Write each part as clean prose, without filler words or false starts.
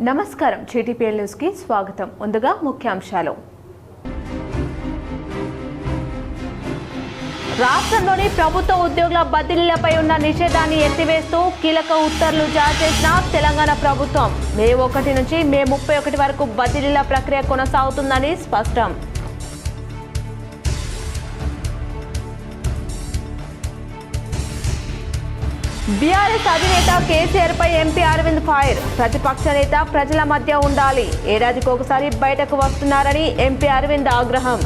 నమస్కారం GTPL news కి స్వాగతం. ముందుగా ముఖ్యాంశాలు. రాష్ట్రంలోని ప్రభుత్వ ఉద్యోగుల బదిలీలపై ఉన్న నిషేధాన్ని ఎత్తివేస్తూ కీలక ఉత్తర్వులు జారీ చేసిన తెలంగాణ ప్రభుత్వం. మే 1 నుంచి మే 31 వరకు బదిలీల ప్రక్రియ కొనసాగుతుందని స్పష్టం. బీఆర్ఎస్ అధినేత కేసీఆర్ పై ఎంపీ అరవింద్ ఫైర్. ప్రతిపక్ష నేత ప్రజల మధ్య ఉండాలి, ఏడాదికి ఒకసారి బయటకు వస్తున్నారని ఎంపీ అరవింద్ ఆగ్రహం.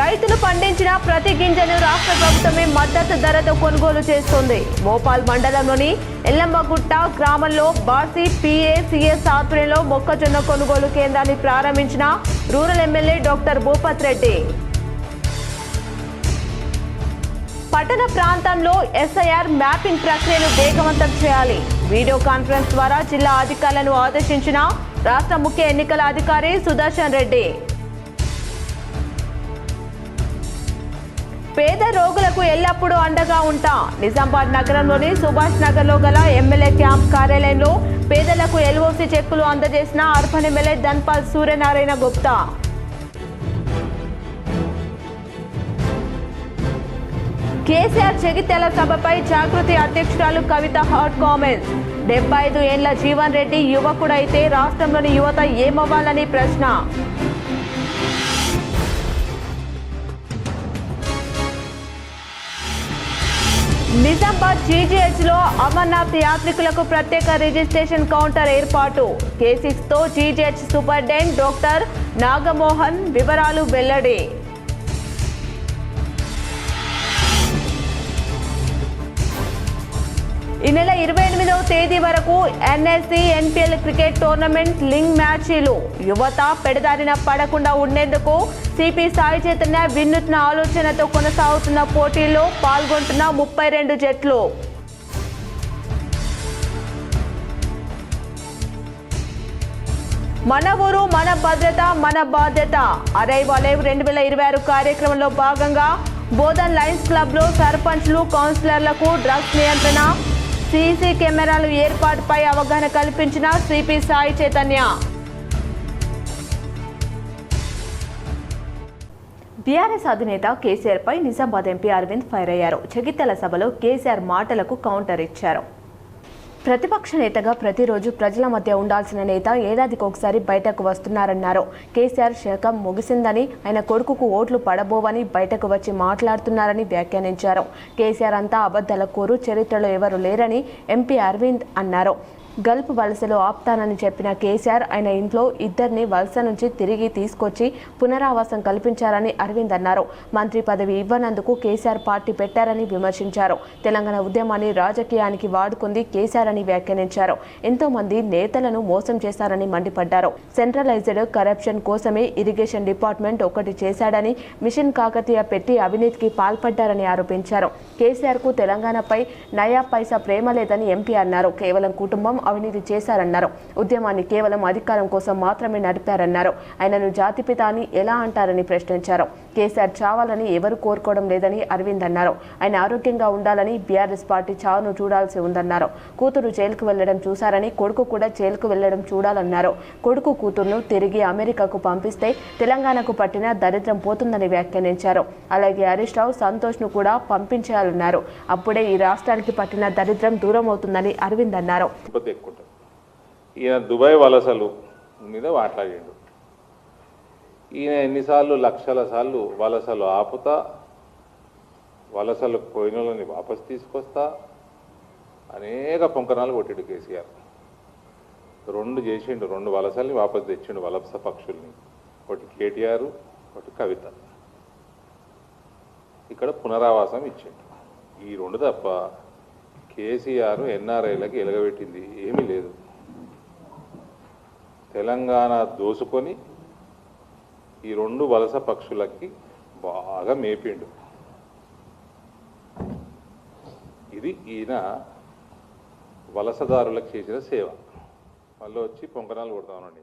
రైతులు పండించిన ప్రతి గింజను రాష్ట్ర ప్రభుత్వమే మద్దతు ధరతో కొనుగోలు చేస్తోంది. మోపాల్ మండలంలోని ఎల్లమ్మగుట్ట గ్రామంలో బార్సీ PACS ఆధ్వర్యంలో మొక్కజొన్న కొనుగోలు కేంద్రాన్ని ప్రారంభించిన rural MLA doctor Bhupath Reddy. పట్టణ ప్రాంతంలో SIR మ్యాపింగ్ ప్రక్రియను వేగవంతం చేయాలి. వీడియో కాన్ఫరెన్స్ ద్వారా జిల్లా అధికారులను ఆదేశించిన రాష్ట్ర ముఖ్య ఎన్నికల అధికారి సుదర్శన్ రెడ్డి. పేద రోగులకు ఎల్లప్పుడూ అండగా ఉంటా. నిజామాబాద్ నగరంలోని సుభాష్ నగర్లో గల ఎమ్మెల్యే క్యాంప్ కార్యాలయంలో పేదలకు LOC చెక్కులు అందజేసిన అర్బన్ ఎమ్మెల్యే ధన్పాల్ సూర్యనారాయణ గుప్తా. కేసీఆర్ జగిత్యాల సభపై జాగృతి అధ్యక్షురాలు కవిత హాట్ కామెంట్స్. 75 ఏళ్ల జీవన్ రెడ్డి యువకుడైతే రాష్ట్రంలోని యువత ఏమవ్వాలని ప్రశ్న. నిజామాబాద్ GGH లో అమర్నాథ్ యాత్రికులకు ప్రత్యేక రిజిస్ట్రేషన్ కౌంటర్ ఏర్పాటు. K6 తో GGH సూపరింటెండెంట్ డాక్టర్ నాగమోహన్ వివరాలు వెల్లడి. ఈ నెల 28వ తేదీ వరకు NSC NPL క్రికెట్ టోర్నమెంట్ లింగ్ మ్యాచ్లు. యువత పెడదారిన పడకుండా ఉండేందుకు CP సాయి చైతన్య వినూత్న ఆలోచనతో కొనసాగుతున్న పోటీల్లో పాల్గొంటున్న 32 జట్లు. మన ఊరు మన భద్రత మన బాధ్యత. అరైవ్ అలైవ్ 2026 కార్యక్రమంలో భాగంగా బోధన్ లయన్స్ క్లబ్ లో సర్పంచ్లు కౌన్సిలర్లకు డ్రగ్స్ నియంత్రణ, CC కెమెరాలు ఏర్పాటుపై అవగాహన కల్పించిన CP సాయి చైతన్య. బీఆర్ఎస్ అధినేత కేసీఆర్ పై నిజామాబాద్ ఎంపీ అరవింద్ ఫైర్ అయ్యారు. జగిత్యాల సభలో కేసీఆర్ మాటలకు కౌంటర్ ఇచ్చారు. ప్రతిపక్ష నేతగా ప్రతిరోజు ప్రజల మధ్య ఉండాల్సిన నేత ఏడాదికి ఒకసారి బయటకు వస్తున్నారన్నారు. కేసీఆర్ శకం ముగిసిందని, ఆయన కొడుకుకు ఓట్లు పడబోవని బయటకు వచ్చి మాట్లాడుతున్నారని వ్యాఖ్యానించారు. కేసీఆర్ అంతా అబద్ధాల కోరు, చరిత్రలో ఎవరు లేరని ఎంపీ అరవింద్ అన్నారు. గల్ఫ్ వలసలో ఆపుతానని చెప్పిన కేసీఆర్ ఆయన ఇంట్లో ఇద్దరిని వలస నుంచి తిరిగి తీసుకొచ్చి పునరావాసం కల్పించారని అరవింద్ అన్నారు. మంత్రి పదవి ఇవ్వనందుకు కేసీఆర్ పార్టీ పెట్టారని విమర్శించారు. తెలంగాణ ఉద్యమాన్ని రాజకీయానికి వాడుకుంది కేసీఆర్ అని వ్యాఖ్యానించారు. ఎంతో మంది నేతలను మోసం చేశారని మండిపడ్డారు. సెంట్రలైజ్డ్ కరప్షన్ కోసమే ఇరిగేషన్ డిపార్ట్మెంట్ ఒకటి చేశాడని, మిషన్ కాకతీయ పెట్టి అవినీతికి పాల్పడ్డారని ఆరోపించారు. కేసీఆర్ కు తెలంగాణపై నయా పైసా ప్రేమ లేదని ఎంపీ అన్నారు. కేవలం కుటుంబం అవినీతి చేశారన్నారు. ఉద్యమాన్ని కేవలం అధికారం కోసం మాత్రమే నడిపారన్నారు. ఆయనను జాతిపిత అని ఎలా అంటారని ప్రశ్నించారు. కేసీఆర్ చావాలని ఎవరు కోరుకోవడం లేదని అరవింద్ అన్నారు. ఆయన ఆరోగ్యంగా ఉండాలని, బీఆర్ఎస్ పార్టీ చావును చూడాల్సి ఉందన్నారు. కూతురు జైలుకు వెళ్లడం చూశారని, కొడుకు కూడా జైలుకు వెళ్లడం చూడాలన్నారు. కొడుకు కూతురును తిరిగి అమెరికాకు పంపిస్తే తెలంగాణకు పట్టిన దరిద్రం పోతుందని వ్యాఖ్యానించారు. అలాగే హరీష్ రావు, సంతోష్ ను కూడా పంపించాలన్నారు. అప్పుడే ఈ రాష్ట్రానికి పట్టిన దరిద్రం దూరం అవుతుందని అరవింద్ అన్నారు. ఈయన దుబాయ్ వలసలు మీద మాట్లాడిండు. ఈయన ఎన్నిసార్లు లక్షల సార్లు వలసలు ఆపుతా, వలసలకు పోయిన వాళ్ళని వాపసు తీసుకొస్తా అనేక పొంకనాలు కొట్టిండు కేసీఆర్. 2 చేసిండు, 2 వలసల్ని వాపసు తెచ్చిండు, వలస పక్షుల్ని. ఒకటి KTR, ఒకటి కవిత. ఇక్కడ పునరావాసం ఇచ్చిండు. ఈ 2 తప్ప కేసీఆర్ NRIలకి ఎలగబెట్టింది ఏమీ లేదు. తెలంగాణ దోసుకొని ఈ 2 వలస పక్షులకి బాగా మేపిండు. ఇది ఈయన వలసదారులకు చేసిన సేవ. మళ్ళీ వచ్చి పొంకనాలు కొడతామనండి.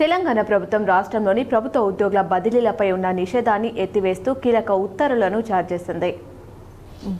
తెలంగాణ ప్రభుత్వం రాష్ట్రంలోని ప్రభుత్వ ఉద్యోగుల బదిలీలపై ఉన్న నిషేధాన్ని ఎత్తివేస్తూ కీలక ఉత్తర్వులను జారీ చేసింది.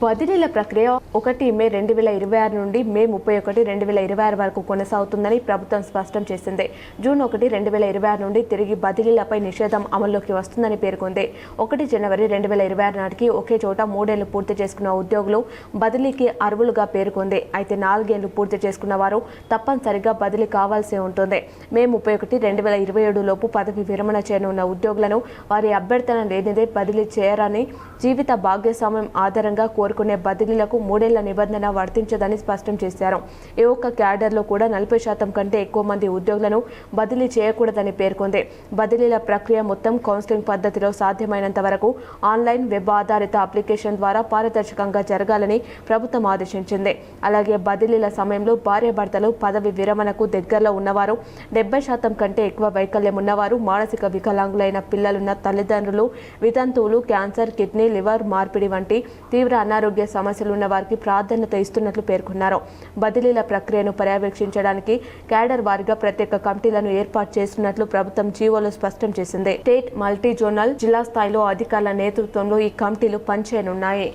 బదిలీల ప్రక్రియ 1 మే 2026 నుండి మే 31, 2026 వరకు కొనసాగుతుందని ప్రభుత్వం స్పష్టం చేసింది. జూన్ 1, 2026 నుండి తిరిగి బదిలీలపై నిషేధం అమల్లోకి వస్తుందని పేర్కొంది. 1 జనవరి 2026 నాటికి ఒకే చోట 3 ఏళ్లు పూర్తి చేసుకున్న ఉద్యోగులు బదిలీకి అర్హులుగా పేర్కొంది. అయితే 4 ఏళ్లు పూర్తి చేసుకున్న వారు తప్పనిసరిగా బదిలీ కావాల్సి ఉంటుంది. మే 31, 2027 లోపు పదవి విరమణ చేయనున్న ఉద్యోగులను వారి అభ్యర్థన లేనిదే బదిలీ చేయరని, జీవిత భాగస్వామ్యం ఆధారంగా కోరుకునే బదిలీలకు 3 ఏళ్ల నిబంధన వర్తించదని స్పష్టం చేశారు. ఈ ఒక్క క్యాడర్లో కూడా 40% కంటే ఎక్కువ మంది ఉద్యోగులను బదిలీ చేయకూడదని పేర్కొంది. బదిలీల ప్రక్రియ మొత్తం కౌన్సిలింగ్ పద్ధతిలో సాధ్యమైనంత వరకు ఆన్లైన్, వెబ్ ఆధారిత అప్లికేషన్ ద్వారా పారదర్శకంగా జరగాలని ప్రభుత్వం ఆదేశించింది. అలాగే బదిలీల సమయంలో భార్యాభర్తలు, పదవి విరమణకు దగ్గరలో ఉన్నవారు, 70% కంటే ఎక్కువ వైకల్యం ఉన్నవారు, మానసిక వికలాంగులైన పిల్లలున్న తల్లిదండ్రులు, వితంతువులు, క్యాన్సర్, కిడ్నీ, లివర్ మార్పిడి వంటి తీవ్ర అనారోగ్య సమస్యలున్న వారికి ప్రాధాన్యత ఇస్తున్నట్లు పేర్కొన్నారు. బదిలీల ప్రక్రియను పర్యవేక్షించడానికి క్యాడర్ వారీగా ప్రత్యేక కమిటీలను ఏర్పాటు చేస్తున్నట్లు ప్రభుత్వం జీవోలో స్పష్టం చేసింది. స్టేట్, మల్టీ జోనల్, జిల్లా స్థాయిలో అధికారుల నేతృత్వంలో ఈ కమిటీలు పనిచేయనున్నాయి.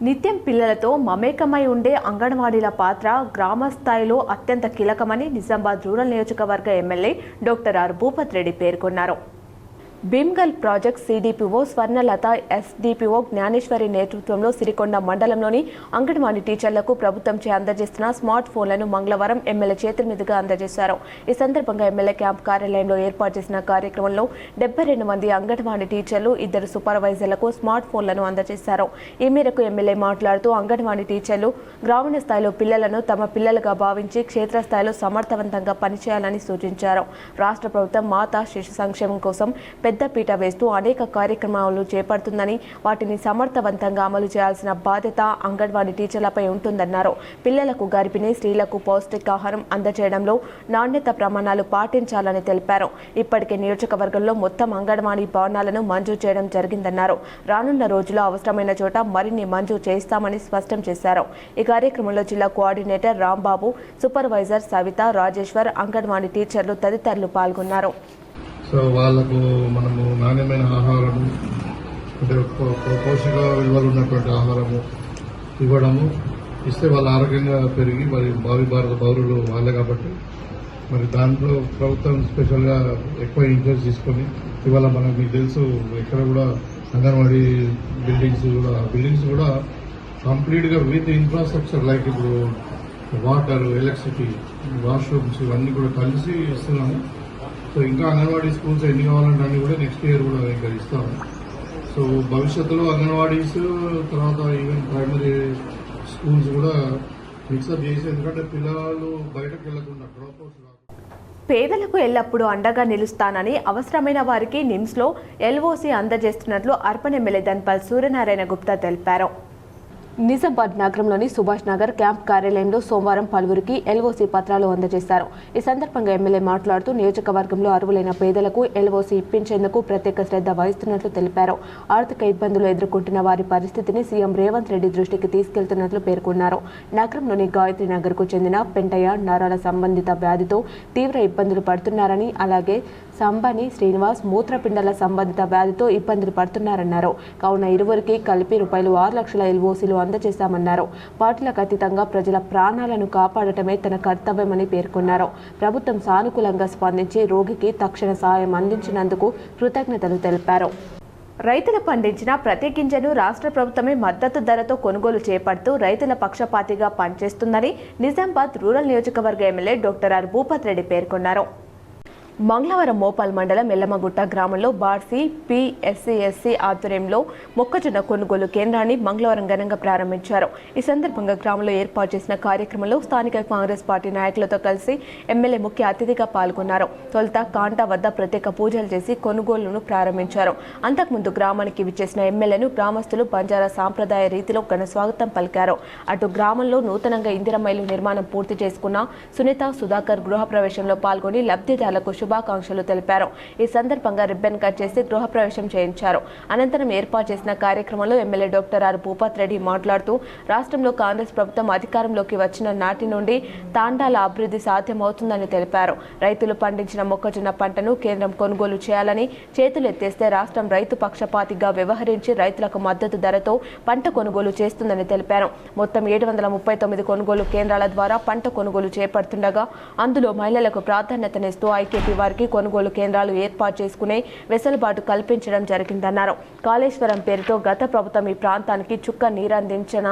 నిత్యం పిల్లలతో మమేకమై ఉండే అంగన్వాడీల పాత్ర గ్రామ స్థాయిలో అత్యంత కీలకమని నిజామాబాద్ రూరల్ నియోజకవర్గ MLA doctor R Bhupath Reddy పేర్కొన్నారు. Bhimgal project CDPO Swarnalatha, SDPO Jnaneshwari నేతృత్వంలో సిరికొండ మండలంలోని అంగన్వాడీ టీచర్లకు ప్రభుత్వం అందజేస్తున్న స్మార్ట్ ఫోన్లను మంగళవారం ఎమ్మెల్యే చేతుల మీదుగా అందజేశారు. ఈ సందర్భంగా ఎమ్మెల్యే క్యాంప్ కార్యాలయంలో ఏర్పాటు చేసిన కార్యక్రమంలో 72 మంది అంగన్వాడీ టీచర్లు, 2 సూపర్వైజర్లకు స్మార్ట్ ఫోన్లను అందజేశారు. ఈ మేరకు ఎమ్మెల్యే మాట్లాడుతూ అంగన్వాడీ టీచర్లు గ్రామీణ స్థాయిలో పిల్లలను తమ పిల్లలుగా భావించి క్షేత్రస్థాయిలో సమర్థవంతంగా పనిచేయాలని సూచించారు. రాష్ట్ర ప్రభుత్వం మాతా శిశు సంక్షేమం కోసం పెద్దపీట వేస్తూ అనేక కార్యక్రమాలు చేపడుతుందని, వాటిని సమర్థవంతంగా అమలు చేయాల్సిన బాధ్యత అంగన్వాడీ టీచర్లపై ఉంటుందన్నారు. పిల్లలకు, గర్భిణీ స్త్రీలకు పౌష్టికాహారం అందజేయడంలో నాణ్యత ప్రమాణాలు పాటించాలని తెలిపారు. ఇప్పటికే నియోజకవర్గంలో మొత్తం అంగన్వాడీ భవనాలను మంజూరు చేయడం జరిగిందన్నారు. రానున్న రోజుల్లో అవసరమైన చోట మరిన్ని మంజూరు చేస్తామని స్పష్టం చేశారు. ఈ కార్యక్రమంలో జిల్లా కోఆర్డినేటర్ రాంబాబు, సూపర్వైజర్ సవిత, రాజేశ్వర్, అంగన్వాడీ టీచర్లు తదితరులు పాల్గొన్నారు. సో వాళ్ళకు మనము నాణ్యమైన ఆహారము, అంటే పోషక విలువలు ఉన్నటువంటి ఆహారము ఇవ్వడము, ఇస్తే వాళ్ళు ఆరోగ్యంగా పెరిగి మరి భావి భారత పౌరులు వాళ్ళే కాబట్టి మరి దాంట్లో ప్రభుత్వం స్పెషల్గా ఎక్కువ ఇంట్రెస్ట్ తీసుకొని ఇవాళ మనకు మీకు తెలుసు ఎక్కడ కూడా అంగన్వాడీ బిల్డింగ్స్ కూడా కంప్లీట్గా విత్ ఇన్ఫ్రాస్ట్రక్చర్ లైక్ ఇప్పుడు వాటర్, ఎలక్ట్రిసిటీ, వాష్రూమ్స్ ఇవన్నీ కూడా కలిసి ఇస్తున్నాము. సో ఇంకా అంగన్వాడీ స్కూల్స్ ఎన్ని కావాలంటే అన్ని కూడా నెక్స్ట్ ఇయర్ కూడా ఇంకా ఇస్తాము. సో భవిష్యత్తులో అంగన్వాడీస్ తర్వాత ఈవెన్ ప్రైమరీ స్కూల్స్ కూడా మిక్సప్ చేసి, ఎందుకంటే పిల్లలు బయటకు వెళ్లకుండా డ్రాప్అవుట్స్ పేదలకు ఎల్లప్పుడూ అండగా నిలుస్తానని, అవసరమైన వారికి నిమ్స్లో ఎల్ఓసి అందజేస్తున్నట్లు అర్బన్ ఎమ్మెల్యే ధన్పాల్ సూర్యనారాయణ గుప్తా తెలిపారు. నిజామాబాద్ నగరంలోని సుభాష్ నగర్ క్యాంప్ కార్యాలయంలో సోమవారం పలువురికి ఎల్ఓసి పత్రాలు అందజేశారు. ఈ సందర్భంగా ఎమ్మెల్యే మాట్లాడుతూ నియోజకవర్గంలో అర్హులైన పేదలకు ఎల్ఓసి ఇప్పించేందుకు ప్రత్యేక శ్రద్ధ వహిస్తున్నట్లు తెలిపారు. ఆర్థిక ఇబ్బందులు ఎదుర్కొంటున్న వారి పరిస్థితిని సీఎం రేవంత్ రెడ్డి దృష్టికి తీసుకెళ్తున్నట్లు పేర్కొన్నారు. నగరంలోని గాయత్రి నగర్కు చెందిన పెంటయ్య నరాల సంబంధిత వ్యాధితో తీవ్ర ఇబ్బందులు పడుతున్నారని, అలాగే సంబని శ్రీనివాస్ మూత్రపిండాల సంబంధిత వ్యాధితో ఇబ్బందులు పడుతున్నారన్నారు. కావున ఇరువురికి కలిపి ₹6 లక్షల ఎల్ఓసీలు అందజేశామన్నారు. పార్టీలకు అతీతంగా ప్రజల ప్రాణాలను కాపాడటమే తన కర్తవ్యమని పేర్కొన్నారు. ప్రభుత్వం సానుకూలంగా స్పందించి రోగికి తక్షణ సాయం అందించినందుకు కృతజ్ఞతలు తెలిపారు. రైతులు పండించిన ప్రతి గింజను రాష్ట్ర ప్రభుత్వమే మద్దతు ధరతో కొనుగోలు చేపడుతూ రైతుల పక్షపాతిగా పనిచేస్తుందని నిజామాబాద్ రూరల్ నియోజకవర్గ MLA doctor R Bhupath Reddy పేర్కొన్నారు. మంగళవారం మోపాల్ మండలం ఎల్లమ్మగుట్ట గ్రామంలో బార్సీ PSC ఆధ్వర్యంలో మొక్కజొన్న కొనుగోలు కేంద్రాన్ని మంగళవారం ఘనంగా ప్రారంభించారు. ఈ సందర్భంగా గ్రామంలో ఏర్పాటు చేసిన కార్యక్రమంలో స్థానిక కాంగ్రెస్ పార్టీ నాయకులతో కలిసి ఎమ్మెల్యే ముఖ్య అతిథిగా పాల్గొన్నారు. తొలుత కాంటా వద్ద ప్రత్యేక పూజలు చేసి కొనుగోలును ప్రారంభించారు. అంతకుముందు గ్రామానికి విచ్చేసిన ఎమ్మెల్యేను గ్రామస్తులు బంజారా సాంప్రదాయ రీతిలో ఘన స్వాగతం పలికారు. అటు గ్రామంలో నూతనంగా ఇందిరమ్మ ఇల్లు నిర్మాణం పూర్తి చేసుకున్న సునీత, సుధాకర్ గృహప్రవేశంలో పాల్గొని లబ్ధిదారులకు శుభాకాంక్షలు తెలిపారు. ఈ సందర్భంగా రిబ్బన్ కట్ చేసి గృహప్రవేశం చేయించారు. అనంతరం ఏర్పాటు చేసిన కార్యక్రమంలో MLA doctor R Bhupath Reddy మాట్లాడుతూ రాష్ట్రంలో కాంగ్రెస్ ప్రభుత్వం అధికారంలోకి వచ్చిన నాటి నుండి తాండాల అభివృద్ధి సాధ్యమవుతుందని తెలిపారు. రైతులు పండించిన మొక్కజొన్న పంటను కేంద్రం కొనుగోలు చేయాలని, చేతులు ఎత్తేస్తే రాష్ట్రం రైతు పక్షపాతిగా వ్యవహరించి రైతులకు మద్దతు ధరతో పంట కొనుగోలు చేస్తుందని తెలిపారు. మొత్తం 739 కొనుగోలు కేంద్రాల ద్వారా పంట కొనుగోలు చేపడుతుండగా అందులో మహిళలకు ప్రాధాన్యతనిస్తూ ఐకేపీ వారికి కొనుగోలు కేంద్రాలు ఏర్పాటు చేసుకునే వెసులుబాటు కల్పించడం జరిగిందన్నారు. కాళేశ్వరం పేరుతో గత ప్రభుత్వం ఈ ప్రాంతానికి చుక్క నీరందించిన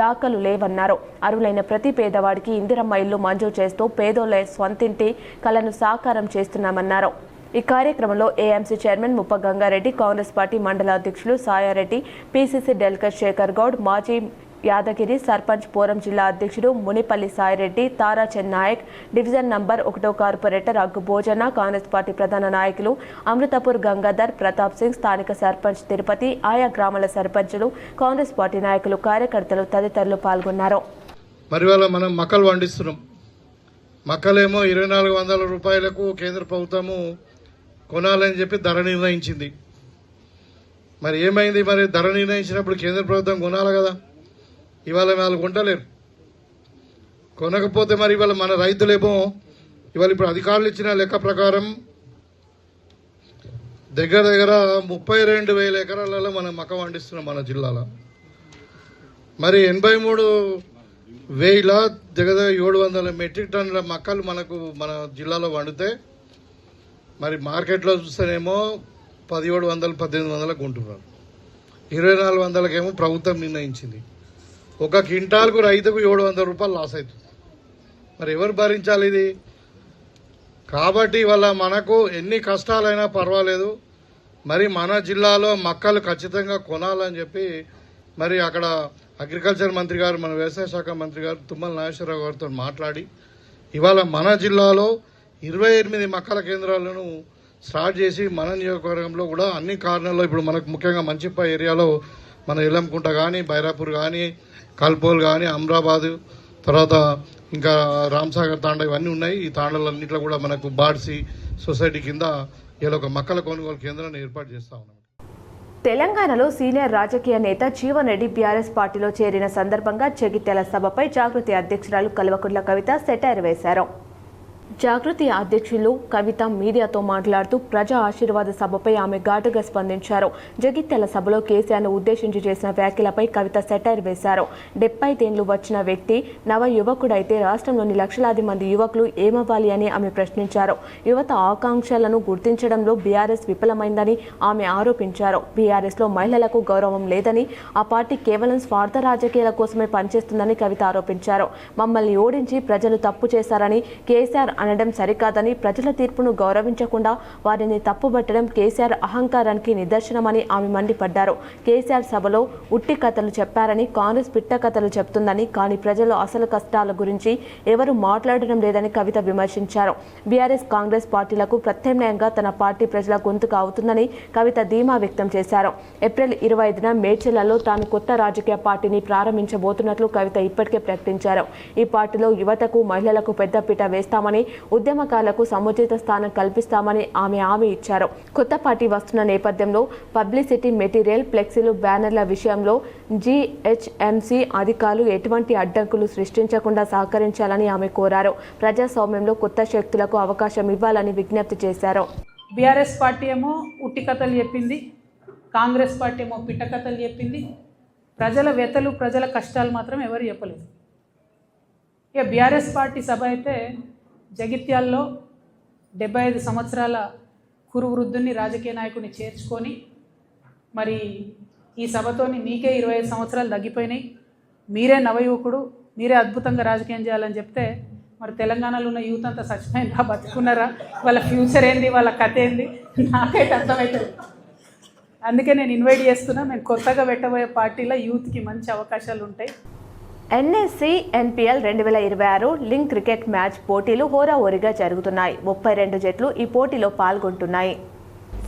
దాఖలు లేవన్నారు. అర్హులైన ప్రతి పేదవాడికి ఇందిరమ్మ ఇల్లు మంజూరు చేస్తూ పేదోళ్ల స్వంతింటి కలను సాకారం చేస్తున్నామన్నారు. ఈ కార్యక్రమంలో ఏఎంసీ చైర్మన్ ముప్ప గంగారెడ్డి, కాంగ్రెస్ పార్టీ మండల అధ్యక్షులు సాయారెడ్డి, పీసీసీ డెలిగేట్ శేఖర్ గౌడ్, మాజీ యాదగిరి సర్పంచ్ పోరం జిల్లా అధ్యక్షుడు మునిపల్లి సాయిరెడ్డి, తారా చెన్నాయక్, డివిజన్ నంబర్ 1 కార్పొరేటర్ అగ్గు భోజన, కాంగ్రెస్ పార్టీ ప్రధాన నాయకులు అమృతపూర్ గంగాధర్, ప్రతాప్ సింగ్, స్థానిక సర్పంచ్ తిరుపతి, ఆయా గ్రామాల సర్పంచులు, కాంగ్రెస్ పార్టీ నాయకులు, కార్యకర్తలు తదితరులు పాల్గొన్నారు. మరి వాళ్ళ మనం మక్కలు పండిస్తున్నాం. మక్కలేమో 2400 రూపాయలకు కేంద్ర ప్రభుత్వము కొనాలని చెప్పి ధర నిర్ణయించింది. మరి ఏమైంది? మరి ధర నిర్ణయించినప్పుడు కేంద్ర ప్రభుత్వం కొనాలి కదా. ఇవాళ వాళ్ళు కొంటలేరు. కొనకపోతే మరి ఇవాళ మన రైతులేమో ఇవాళ ఇప్పుడు అధికారులు ఇచ్చిన లెక్క ప్రకారం దగ్గర 32,000 ఎకరాలలో మనం మక్క పండిస్తున్నాం మన జిల్లాలో. మరి 83,000 దగ్గర 700 మెట్రిక్ టన్నుల మక్కలు మనకు మన జిల్లాలో వండితే మరి మార్కెట్లో చూస్తేనేమో 1700-1800 కొంటున్నారు. 2400కేమో ప్రభుత్వం నిర్ణయించింది. ఒక క్వింటాల్కు రైతుకు 700 రూపాయలు లాస్ అవుతుంది. మరి ఎవరు భరించాలి ఇది? కాబట్టి వల్ల మనకు ఎన్ని కష్టాలైనా పర్వాలేదు, మరి మన జిల్లాలో మక్కలు ఖచ్చితంగా కొనాలని చెప్పి మరి అక్కడ అగ్రికల్చర్ మంత్రి గారు, మన వ్యవసాయ శాఖ మంత్రి గారు తుమ్మల నాగేశ్వరరావు గారితో మాట్లాడి ఇవాళ మన జిల్లాలో 28 మక్కల కేంద్రాలను స్టార్ట్ చేసి మన నియోజకవర్గంలో కూడా అన్ని కారణాల్లో ఇప్పుడు మనకు ముఖ్యంగా మంచిప్ప ఏరియాలో మన ఎల్లంకుంట కానీ, బైరాపూర్ కానీ, కల్పోల్ కానీ, అమ్రాబాద్, తర్వాత ఇంకా రామ్సాగర్ తాండా ఇవన్నీ ఉన్నాయి. ఈ తాండాలన్నింటిలో కూడా మనకు బాడ్సీ సొసైటీ కింద ఇలా ఒక మక్కల కొనుగోలు కేంద్రాన్ని ఏర్పాటు చేస్తా ఉన్నాం. తెలంగాణలో సీనియర్ రాజకీయ నేత జీవన్ రెడ్డి బీఆర్ఎస్ పార్టీలో చేరిన సందర్భంగా జగిత్యాల సభపై జాగృతి అధ్యక్షురాలు కల్వకుంట్ల కవిత సెటైర్ వేశారు. జాగృతి అధ్యక్షులు కవిత మీడియాతో మాట్లాడుతూ ప్రజా ఆశీర్వాద సభపై ఆమె ఘాటుగా స్పందించారు. జగిత్యాల సభలో కేసీఆర్ను ఉద్దేశించి చేసిన వ్యాఖ్యలపై కవిత సెటైర్ వేశారు. 75 ఏళ్లు వచ్చిన వ్యక్తి నవ యువకుడైతే రాష్ట్రంలోని లక్షలాది మంది యువకులు ఏమవ్వాలి అని ఆమె ప్రశ్నించారు. యువత ఆకాంక్షలను గుర్తించడంలో బీఆర్ఎస్ విఫలమైందని ఆమె ఆరోపించారు. బీఆర్ఎస్లో మహిళలకు గౌరవం లేదని, ఆ పార్టీ కేవలం స్వార్థ రాజకీయాల కోసమే పనిచేస్తుందని కవిత ఆరోపించారు. మమ్మల్ని ఓడించి ప్రజలు తప్పు చేశారని కేసీఆర్ అనడం సరికాదని, ప్రజల తీర్పును గౌరవించకుండా వారిని తప్పుబట్టడం కేసీఆర్ అహంకారానికి నిదర్శనమని ఆమె మండిపడ్డారు. కేసీఆర్ సభలో ఉట్టి కథలు చెప్పారని, కాంగ్రెస్ పిట్ట కథలు చెప్తుందని, కానీ ప్రజల అసలు కష్టాల గురించి ఎవరు మాట్లాడడం లేదని కవిత విమర్శించారు. బీఆర్ఎస్ కాంగ్రెస్ పార్టీలకు ప్రత్యామ్నాయంగా తన పార్టీ ప్రజల గొంతుక అవుతుందని కవిత ధీమా వ్యక్తం చేశారు. ఏప్రిల్ 25న మేడ్చల్లో తాను కొత్త రాజకీయ పార్టీని ప్రారంభించబోతున్నట్లు కవిత ఇప్పటికే ప్రకటించారు. ఈ పార్టీలో యువతకు, మహిళలకు పెద్దపీట వేస్తామని, ఉద్యమకారులకు సముచిత స్థానం కల్పిస్తామని ఆమె హామీ ఇచ్చారు. కొత్త పార్టీ వస్తున్న నేపథ్యంలో పబ్లిసిటీ మెటీరియల్, ఫ్లెక్సీలు, బ్యానర్ల విషయంలో జీహెచ్ఎంసీ అధికారులు ఎటువంటి అడ్డంకులు సృష్టించకుండా సహకరించాలని ఆమె కోరారు. ప్రజాస్వామ్యంలో కొత్త శక్తులకు అవకాశం ఇవ్వాలని విజ్ఞప్తి చేశారు. బీఆర్ఎస్ పార్టీ ఏమో ఉట్టి కథలు చెప్పింది, కాంగ్రెస్ పార్టీ ఏమో పిట్ట కథలు చెప్పింది. ప్రజల వ్యతలు, ప్రజల కష్టాలు మాత్రం ఎవరు చెప్పలేదు. ఇక బీఆర్ఎస్ పార్టీ సభ అయితే జగిత్యాల్లో 75 సంవత్సరాల కురు వృద్ధుని రాజకీయ నాయకుడిని చేర్చుకొని మరి ఈ సభతోని మీకే 25 సంవత్సరాలు తగ్గిపోయినాయి, మీరే నవయువకుడు, మీరే అద్భుతంగా రాజకీయం చేయాలని చెప్తే మరి తెలంగాణలో ఉన్న యూత్ అంతా చచ్చిపోయిందా, బతుకున్నారా, వాళ్ళ ఫ్యూచర్ ఏంది, వాళ్ళ కథ ఏంది నాకైతే అర్థమవుతుంది. అందుకే నేను ఇన్వైట్ చేస్తున్నా. నేను కొత్తగా పెట్టబోయే పార్టీలో యూత్కి మంచి అవకాశాలు ఉంటాయి. NSC NPL 2026 link cricket match పోటీలు హోరాహోరీగా జరుగుతున్నాయి. 32 జట్లు ఈ పోటీలో పాల్గొంటున్నాయి.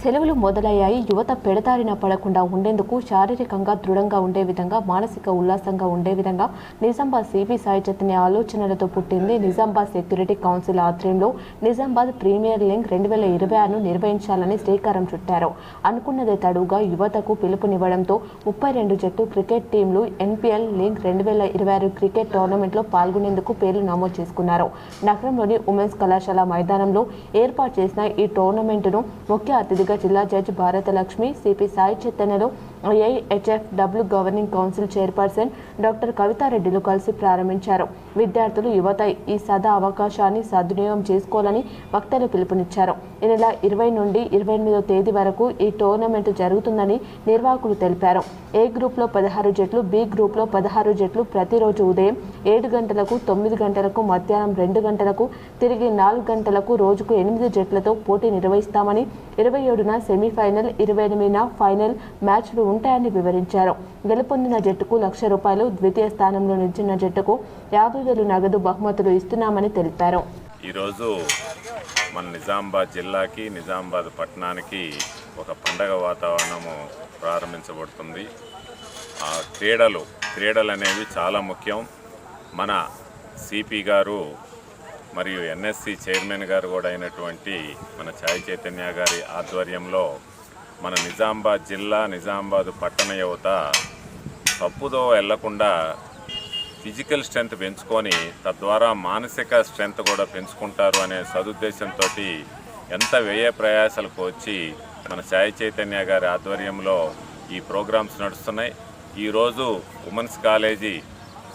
సెలవులు మొదలయ్యాయి. యువత పెడదారిన పడకుండా ఉండేందుకు శారీరకంగా దృఢంగా ఉండే విధంగా, మానసిక ఉల్లాసంగా ఉండే విధంగా నిజామాబాద్ సిపి సాయి చైతన్య ఆలోచనలతో పుట్టింది నిజామాబాద్ సెక్యూరిటీ కౌన్సిల్ ఆధ్వర్యంలో నిజామాబాద్ ప్రీమియర్ లీగ్ 2026ను నిర్వహించాలని శ్రీకారం చుట్టారు. అనుకున్నదే తడువుగా యువతకు పిలుపునివ్వడంతో 32 జట్టు క్రికెట్ టీంలు ఎన్పిఎల్ లీగ్ 2026 క్రికెట్ టోర్నమెంట్లో పాల్గొనేందుకు పేర్లు నమోదు చేసుకున్నారు. నగరంలోని ఉమెన్స్ కళాశాల మైదానంలో ఏర్పాటు చేసిన ఈ టోర్నమెంటును ముఖ్య అతిథిగా జిల్లా జడ్జి భారతలక్ష్మి, సిపి సాయి చైతన్యలో IIHFW governing council chairperson doctor కవితారెడ్డిలు కలిసి ప్రారంభించారు. విద్యార్థులు, యువత ఈ సదా అవకాశాన్ని సద్వినియోగం చేసుకోవాలని వక్తలు పిలుపునిచ్చారు. ఈ నెల 20 నుండి 28వ తేదీ వరకు ఈ టోర్నమెంట్ జరుగుతుందని నిర్వాహకులు తెలిపారు. ఏ గ్రూప్లో 16 జట్లు, బి గ్రూప్లో 16 జట్లు ప్రతిరోజు ఉదయం 7 గంటలకు, 9 గంటలకు, మధ్యాహ్నం 2 గంటలకు, తిరిగి 4 గంటలకు రోజుకు 8 జట్లతో పోటీ నిర్వహిస్తామని, 27న సెమీఫైనల్, 28న ఫైనల్ మ్యాచ్లు ఉంటాయని వివరించారు. గెలుపొందిన జట్టుకు ₹1,00,000, ద్వితీయ స్థానంలో నిలిచిన జట్టుకు 50,000 నగదు బహుమతులు ఇస్తున్నామని తెలిపారు. ఈరోజు మన నిజామాబాద్ జిల్లాకి, నిజామాబాద్ పట్టణానికి ఒక పండగ వాతావరణము ప్రారంభించబడుతుంది. క్రీడలు అనేవి చాలా ముఖ్యం. మన సిపి గారు మరియు ఎన్ఎస్సి చైర్మన్ గారు కూడా అయినటువంటి మన సాయి చైతన్య గారి ఆధ్వర్యంలో మన నిజామాబాద్ జిల్లా, నిజామాబాద్ పట్టణ యువత తప్పుదో వెళ్లకుండా ఫిజికల్ స్ట్రెంత్ పెంచుకొని తద్వారా మానసిక స్ట్రెంత్ కూడా పెంచుకుంటారు అనే సదుద్దేశంతో ఎంత వ్యయ ప్రయాసాలకు వచ్చి మన సాయి చైతన్య గారి ఆధ్వర్యంలో ఈ ప్రోగ్రామ్స్ నడుస్తున్నాయి. ఈరోజు ఉమెన్స్ కాలేజీ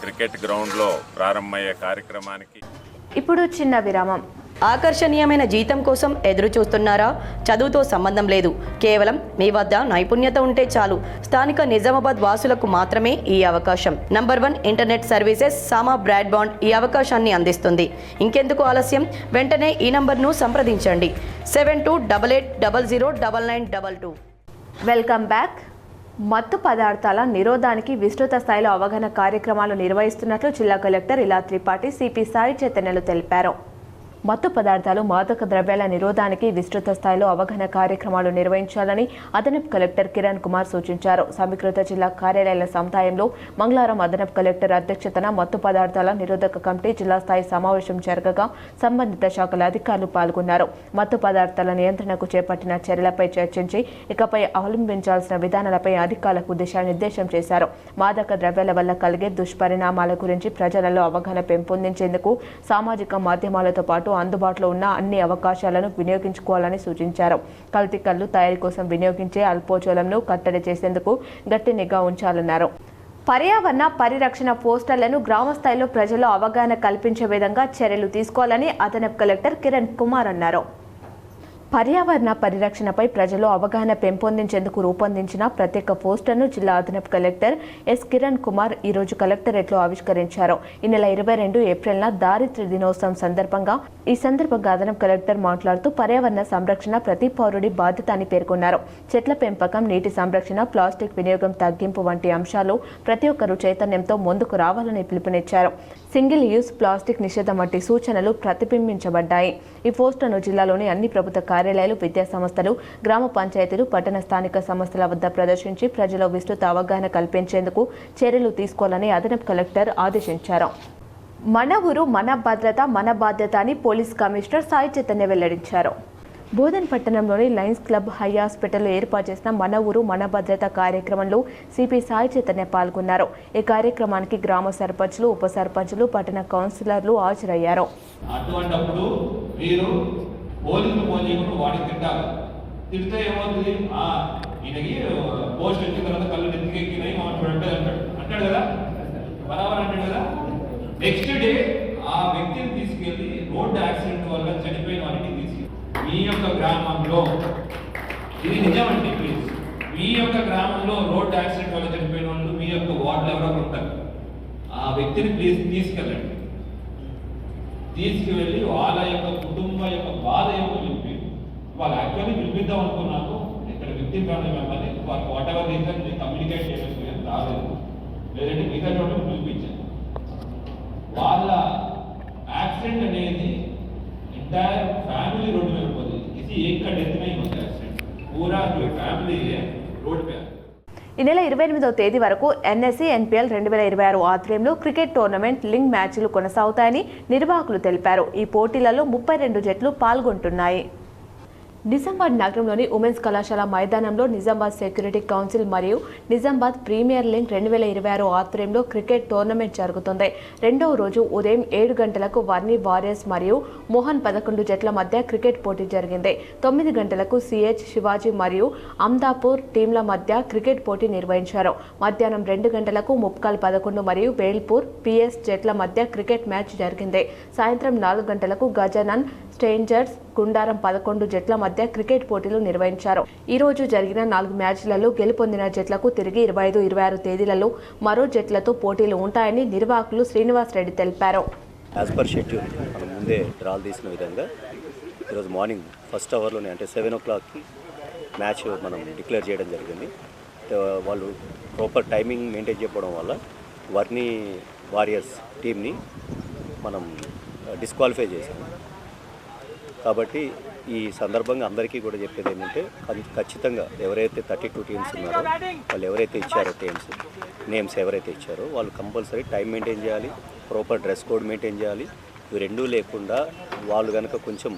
క్రికెట్ గ్రౌండ్లో ప్రారంభమయ్యే కార్యక్రమానికి ఇప్పుడు చిన్న విరామం. ఆకర్షణీయమైన జీతం కోసం ఎదురు చూస్తున్నారా? చదువుతో సంబంధం లేదు, కేవలం మీ వద్ద నైపుణ్యత ఉంటే చాలు. స్థానిక నిజామాబాద్ వాసులకు మాత్రమే ఈ అవకాశం. నంబర్ 1 ఇంటర్నెట్ సర్వీసెస్ సామా బ్రాడ్బాండ్ ఈ అవకాశాన్ని అందిస్తుంది. ఇంకెందుకు ఆలస్యం? వెంటనే ఈ నంబర్ను సంప్రదించండి 7288009992. Welcome back. మత్తు పదార్థాల నిరోధానికి విస్తృత స్థాయిలో అవగాహన కార్యక్రమాలు నిర్వహిస్తున్నట్లు జిల్లా కలెక్టర్ ఇలా త్రిపాఠి, సిపి సాయి చైతన్యలు తెలిపారు. మత్తు పదార్థాలు, మాదక ద్రవ్యాల నిరోధానికి విస్తృత స్థాయిలో అవగాహన కార్యక్రమాలు నిర్వహించాలని అదనపు కలెక్టర్ కిరణ్ కుమార్ సూచించారు. సమీకృత జిల్లా కార్యాలయాల సముదాయంలో మంగళవారం అదనపు కలెక్టర్ అధ్యక్షతన మత్తు పదార్థాల నిరోధక కమిటీ జిల్లా స్థాయి సమావేశం జరగగా సంబంధిత శాఖల అధికారులు పాల్గొన్నారు. మత్తు పదార్థాల నియంత్రణకు చేపట్టిన చర్యలపై చర్చించి ఇకపై అవలంబించాల్సిన విధానాలపై అధికారులకు దిశానిర్దేశం చేశారు. మాదక ద్రవ్యాల వల్ల కలిగే దుష్పరిణామాల గురించి ప్రజలలో అవగాహన పెంపొందించేందుకు సామాజిక మాధ్యమాలతో పాటు అందుబాటులో ఉన్న అన్ని అవకాశాలను వినియోగించుకోవాలని సూచించారు. కల్తీ కల్లు తయారీ కోసం వినియోగించే అల్పోచోలంను కట్టడి చేసేందుకు గట్టి నిఘా ఉంచాలన్నారు. పర్యావరణ పరిరక్షణ పోస్టర్లను గ్రామ స్థాయిలో ప్రజల్లో అవగాహన కల్పించే విధంగా చర్యలు తీసుకోవాలని అదనపు కలెక్టర్ కిరణ్ కుమార్ అన్నారు. పర్యావరణ పరిరక్షణపై ప్రజల్లో అవగాహన పెంపొందించేందుకు రూపొందించిన ప్రత్యేక పోస్టర్ను జిల్లా అదనపు కలెక్టర్ ఎస్ కిరణ్ కుమార్ ఈరోజు కలెక్టరేట్లో ఆవిష్కరించారు. ఈ నెల 22 ఏప్రిల్న దారిద్ర్య దినోత్సవం సందర్భంగా అదనపు కలెక్టర్ మాట్లాడుతూ పర్యావరణ సంరక్షణ ప్రతి పౌరుడి బాధ్యత అని పేర్కొన్నారు. చెట్ల పెంపకం, నీటి సంరక్షణ, ప్లాస్టిక్ వినియోగం తగ్గింపు వంటి అంశాలు ప్రతి ఒక్కరూ చైతన్యంతో ముందుకు రావాలని పిలుపునిచ్చారు. సింగిల్ యూజ్ ప్లాస్టిక్ నిషేధం వంటి సూచనలు ప్రతిబింబించబడ్డాయి. ఈ పోస్టర్ను జిల్లాలోని అన్ని ప్రభుత్వ కార్యాలయాలు, విద్యా సంస్థలు, గ్రామ పంచాయతీలు, పట్టణ స్థానిక సంస్థల వద్ద ప్రదర్శించి ప్రజల్లో విస్తృత అవగాహన కల్పించేందుకు చర్యలు తీసుకోవాలని అదనపు కలెక్టర్ ఆదేశించారు. మన ఊరు మన భద్రత మన బాధ్యత అని పోలీస్ కమిషనర్ సాయి చైతన్య వెల్లడించారు. బోధన్ పట్టణంలోని లయన్స్ క్లబ్ హై హాస్పిటల్లో ఏర్పాటు చేసిన మన ఊరు మన భద్రత కార్యక్రమంలో సిపి సాయి చైతన్య పాల్గొన్నారు. ఈ కార్యక్రమానికి గ్రామ సర్పంచ్లు, ఉప సర్పంచ్లు, పట్టణ కౌన్సిలర్లు హాజరయ్యారు. అటువంటప్పుడు మీరు పోలీసులు ఫోన్ చేయకుండా వాడికి తిడితే ఏమవుతుంది? ఈయనకి పోస్ట్ ఎక్కిన తర్వాత కళ్ళు నెత్తికెక్కినాయి మమ్మల్ని చూడండి అంటాడు కదా, బరాబర్ అంటాడు కదా. నెక్స్ట్ డే ఆ వ్యక్తిని తీసుకెళ్లి రోడ్డు యాక్సిడెంట్ వల్ల చనిపోయిన వారికి తీసుకెళ్ళి మీ యొక్క గ్రామంలో, ఇది నిజమండి ప్లీజ్, మీ యొక్క గ్రామంలో రోడ్డు యాక్సిడెంట్ వల్ల చనిపోయిన వాళ్ళు మీ యొక్క వార్డులో ఎవరో ఉంటారు. ఆ వ్యక్తిని ప్లీజ్ తీసుకెళ్ళండి. తీసుకువెళ్ళి వాళ్ళ యొక్క కుటుంబ యొక్క బాధ ఏమో చెప్పి, వాళ్ళు యాక్చువల్లీ పిలిపిద్దాం అనుకున్నాను ఇక్కడ వ్యక్తి ఫ్యామిలీ మెంబర్ని, వాళ్ళకి వాట్ ఎవర్ రీజన్ కమ్యూనికేట్ చేయడం రాలేదు, లేదంటే మిగతా చోట పిలిపించాను. వాళ్ళ యాక్సిడెంట్ అనేది ఎంటైర్ ఫ్యామిली रोड में होती है, किसी एक का डेथ नहीं होता एक्सीडेंट. पूरा जो फैमिली है रोड पे है। ఈ నెల 28వ తేదీ వరకు ఎన్ఎస్సీ ఎన్పీఎల్ 2026 ఆధ్వర్యంలో క్రికెట్ టోర్నమెంట్ లింగ్ మ్యాచ్లు కొనసాగుతాయని నిర్వాహకులు తెలిపారు. ఈ పోటీలలో 32 జట్లు పాల్గొంటున్నాయి. నిజామాబాద్ నగరంలోని ఉమెన్స్ కళాశాల మైదానంలో నిజామాబాద్ సెక్యూరిటీ కౌన్సిల్ మరియు నిజామాబాద్ ప్రీమియర్ లీగ్ 2026 ఆధ్వర్యంలో క్రికెట్ టోర్నమెంట్ జరుగుతుంది. రెండవ రోజు ఉదయం 7 గంటలకు వర్ణి వారియర్స్ మరియు మోహన్ 11 జట్ల మధ్య క్రికెట్ పోటీ జరిగింది. 9 గంటలకు సిహెచ్ శివాజీ మరియు అమ్దాపూర్ టీంల మధ్య క్రికెట్ పోటీ నిర్వహించారు. మధ్యాహ్నం 2 గంటలకు ముప్కాల్ 11 మరియు వేల్పూర్ పిఎస్ జట్ల మధ్య క్రికెట్ మ్యాచ్ జరిగింది. సాయంత్రం 4 గంటలకు గజానన్ స్ట్రేంజర్స్ గుండారం 11 జట్ల మధ్య క్రికెట్ పోటీలు నిర్వహించారు. ఈ రోజు జరిగిన 4 మ్యాచ్లలో గెలుపొందిన జట్లకు తిరిగి 25, 26 తేదీలలో మరో జట్లతో పోటీలు ఉంటాయని నిర్వాహకులు శ్రీనివాస్ రెడ్డి తెలిపారు. యాజ్ పర్ షెడ్యూల్ మనం ముందే డ్రాల్ తీసిన విధంగా ఈరోజు మార్నింగ్ ఫస్ట్ అవర్లోనే అంటే 7 o'clockకి మ్యాచ్ మనం డిక్లేర్ చేయడం జరిగింది. వాళ్ళు ప్రాపర్ టైమింగ్ మెయింటైన్ చేయడం వల్ల వర్ణి వారియర్స్ టీమ్ని మనం డిస్క్వాలిఫై చేశాము. కాబట్టి ఈ సందర్భంగా అందరికీ కూడా చెప్పేది ఏంటంటే ఖచ్చితంగా ఎవరైతే 32 టీమ్స్ ఉన్నారో వాళ్ళు ఎవరైతే ఇచ్చారో నేమ్స్ ఎవరైతే ఇచ్చారో వాళ్ళు కంపల్సరీ టైం మెయింటైన్ చేయాలి, ప్రాపర్ డ్రెస్ కోడ్ మెయింటైన్ చేయాలి. ఇవి రెండూ లేకుండా వాళ్ళు కనుక కొంచెం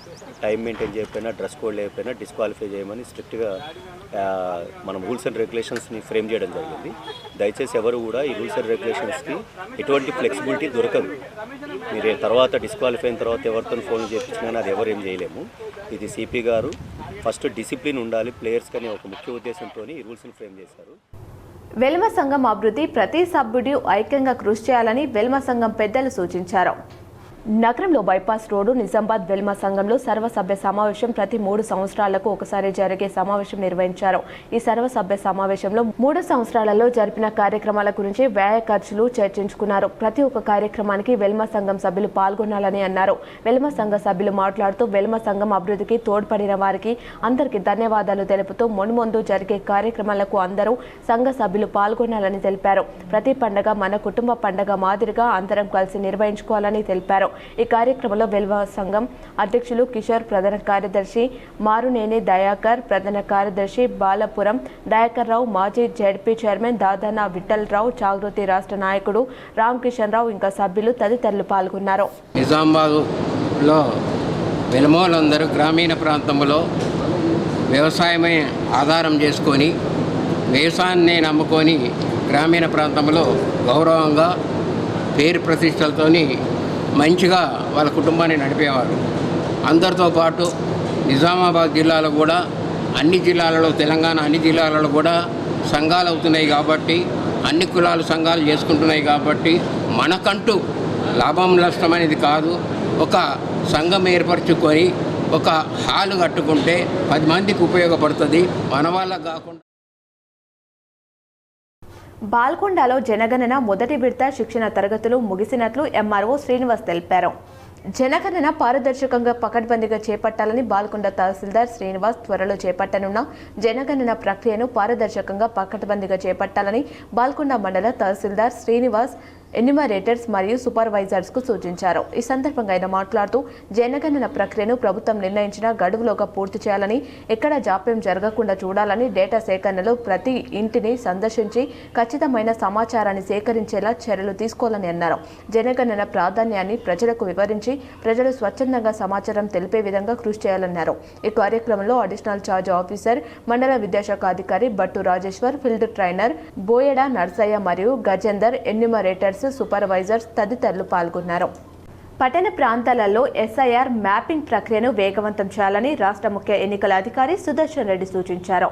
టైం మెయింటైన్ చేయకపోయినా డ్రెస్ కోడ్ లేకపోయినా డిస్క్వాలిఫై చేయమని స్ట్రిక్ట్గా మనం రూల్స్ అండ్ రెగ్యులేషన్స్ని ఫ్రేమ్ చేయడం జరిగింది. దయచేసి ఎవరు కూడా ఈ రూల్స్ అండ్ రెగ్యులేషన్స్కి ఎటువంటి ఫ్లెక్సిబిలిటీ దొరకదు. మీరు తర్వాత డిస్క్వాలిఫై అయిన తర్వాత ఎవరితో ఫోన్ చేయించినా అది ఎవరు ఏం చేయలేము. ఇది సిపి గారు ఫస్ట్ డిసిప్లిన్ ఉండాలి ప్లేయర్స్ కానీ ఒక ముఖ్య ఉద్దేశంతో ఈ రూల్స్ని ఫ్రేమ్ చేశారు. వెల్మ సంఘం అభివృద్ధి ప్రతి సభ్యుడు ఐక్యంగా కృషి చేయాలని వెల్మ సంఘం పెద్దలు సూచించారు. నగరంలో బైపాస్ రోడ్డు నిజామాబాద్ వెల్మ సంఘంలో సర్వసభ్య సమావేశం ప్రతి 3 సంవత్సరాలకు ఒకసారి జరిగే సమావేశం నిర్వహించారు. ఈ సర్వసభ్య సమావేశంలో 3 సంవత్సరాలలో జరిపిన కార్యక్రమాల గురించి వ్యయ ఖర్చులు చర్చించుకున్నారు. ప్రతి ఒక్క కార్యక్రమానికి వెల్మ సంఘం సభ్యులు పాల్గొనాలని అన్నారు. వెల్మ సంఘ సభ్యులు మాట్లాడుతూ వెల్మ సంఘం అభివృద్ధికి తోడ్పడిన వారికి అందరికీ ధన్యవాదాలు తెలుపుతూ మున్ముందు జరిగే కార్యక్రమాలకు అందరూ సంఘ సభ్యులు పాల్గొనాలని తెలిపారు. ప్రతి పండగ మన కుటుంబ పండగ మాదిరిగా అందరం కలిసి నిర్వహించుకోవాలని తెలిపారు. ఈ కార్యక్రమంలో వెల్మ సంఘం అధ్యక్షులు కిషోర్, ప్రధాన కార్యదర్శి మారునేని దయాకర్, ప్రధాన కార్యదర్శి బాలపురం దయాకర్ రావు, మాజీ జెడ్పీ చైర్మన్ దాదానా విఠల్ రావు, జాగృతి రాష్ట్ర నాయకుడు రామ్ కిషన్ రావు ఇంకా సభ్యులు తదితరులు పాల్గొన్నారు. నిజామాబాద్లో వెలమోలందరూ గ్రామీణ ప్రాంతంలో వ్యవసాయమే ఆధారం చేసుకొని వ్యవసాయాన్ని నమ్ముకొని గ్రామీణ ప్రాంతంలో గౌరవంగా పేరు ప్రతిష్టలతోని మంచిగా వాళ్ళ కుటుంబాన్ని నడిపేవారు. అందరితో పాటు నిజామాబాద్ జిల్లాలో కూడా అన్ని జిల్లాలలో తెలంగాణ అన్ని జిల్లాలలో కూడా సంఘాలు అవుతున్నాయి కాబట్టి అన్ని కులాలు సంఘాలు చేసుకుంటున్నాయి కాబట్టి మనకంటూ లాభం నష్టం అనేది కాదు, ఒక సంఘం ఏర్పరచుకొని ఒక హాలు కట్టుకుంటే 10 మందికి ఉపయోగపడుతుంది, మన వాళ్ళకు కాకుండా. బాల్కొండలో జనగణన మొదటి విడత శిక్షణ తరగతులు ముగిసినట్లు ఎంఆర్ఓ శ్రీనివాస్ తెలిపారు. జనగణన పారదర్శకంగా పకడ్బందీగా చేపట్టాలని బాల్కొండ తహసీల్దార్ శ్రీనివాస్ త్వరలో చేపట్టనున్న జనగణన ప్రక్రియను పారదర్శకంగా పకడ్బందీగా చేపట్టాలని బాల్కొండ మండల తహసీల్దార్ శ్రీనివాస్ ఎన్యూమరేటర్స్ మరియు సూపర్వైజర్స్కు సూచించారు. ఈ సందర్భంగా ఆయన మాట్లాడుతూ జనగణన ప్రక్రియను ప్రభుత్వం నిర్ణయించిన గడువులోగా పూర్తి చేయాలని, ఎక్కడ జాప్యం జరగకుండా చూడాలని, డేటా సేకరణలో ప్రతి ఇంటిని సందర్శించి ఖచ్చితమైన సమాచారాన్ని సేకరించేలా చర్యలు తీసుకోవాలని అన్నారు. జనగణన ప్రాధాన్యాన్ని ప్రజలకు వివరించి ప్రజలు స్వచ్ఛందంగా సమాచారం తెలిపే విధంగా కృషి చేయాలన్నారు. ఈ కార్యక్రమంలో అడిషనల్ ఛార్జ్ ఆఫీసర్, మండల విద్యాశాఖ అధికారి బట్టు రాజేశ్వర్, ఫీల్డ్ ట్రైనర్ బోయడ నర్సయ్య మరియు గజేందర్, ఎన్యూమరేటర్స్, సూపర్వైజర్స్ తదితరులు పాల్గొన్నారు. పట్టణ ప్రాంతాలలో ఎస్ఐఆర్ మ్యాపింగ్ ప్రక్రియను వేగవంతం చేయాలని రాష్ట్ర ముఖ్య ఎన్నికల అధికారి సుదర్శన్ రెడ్డి సూచించారు.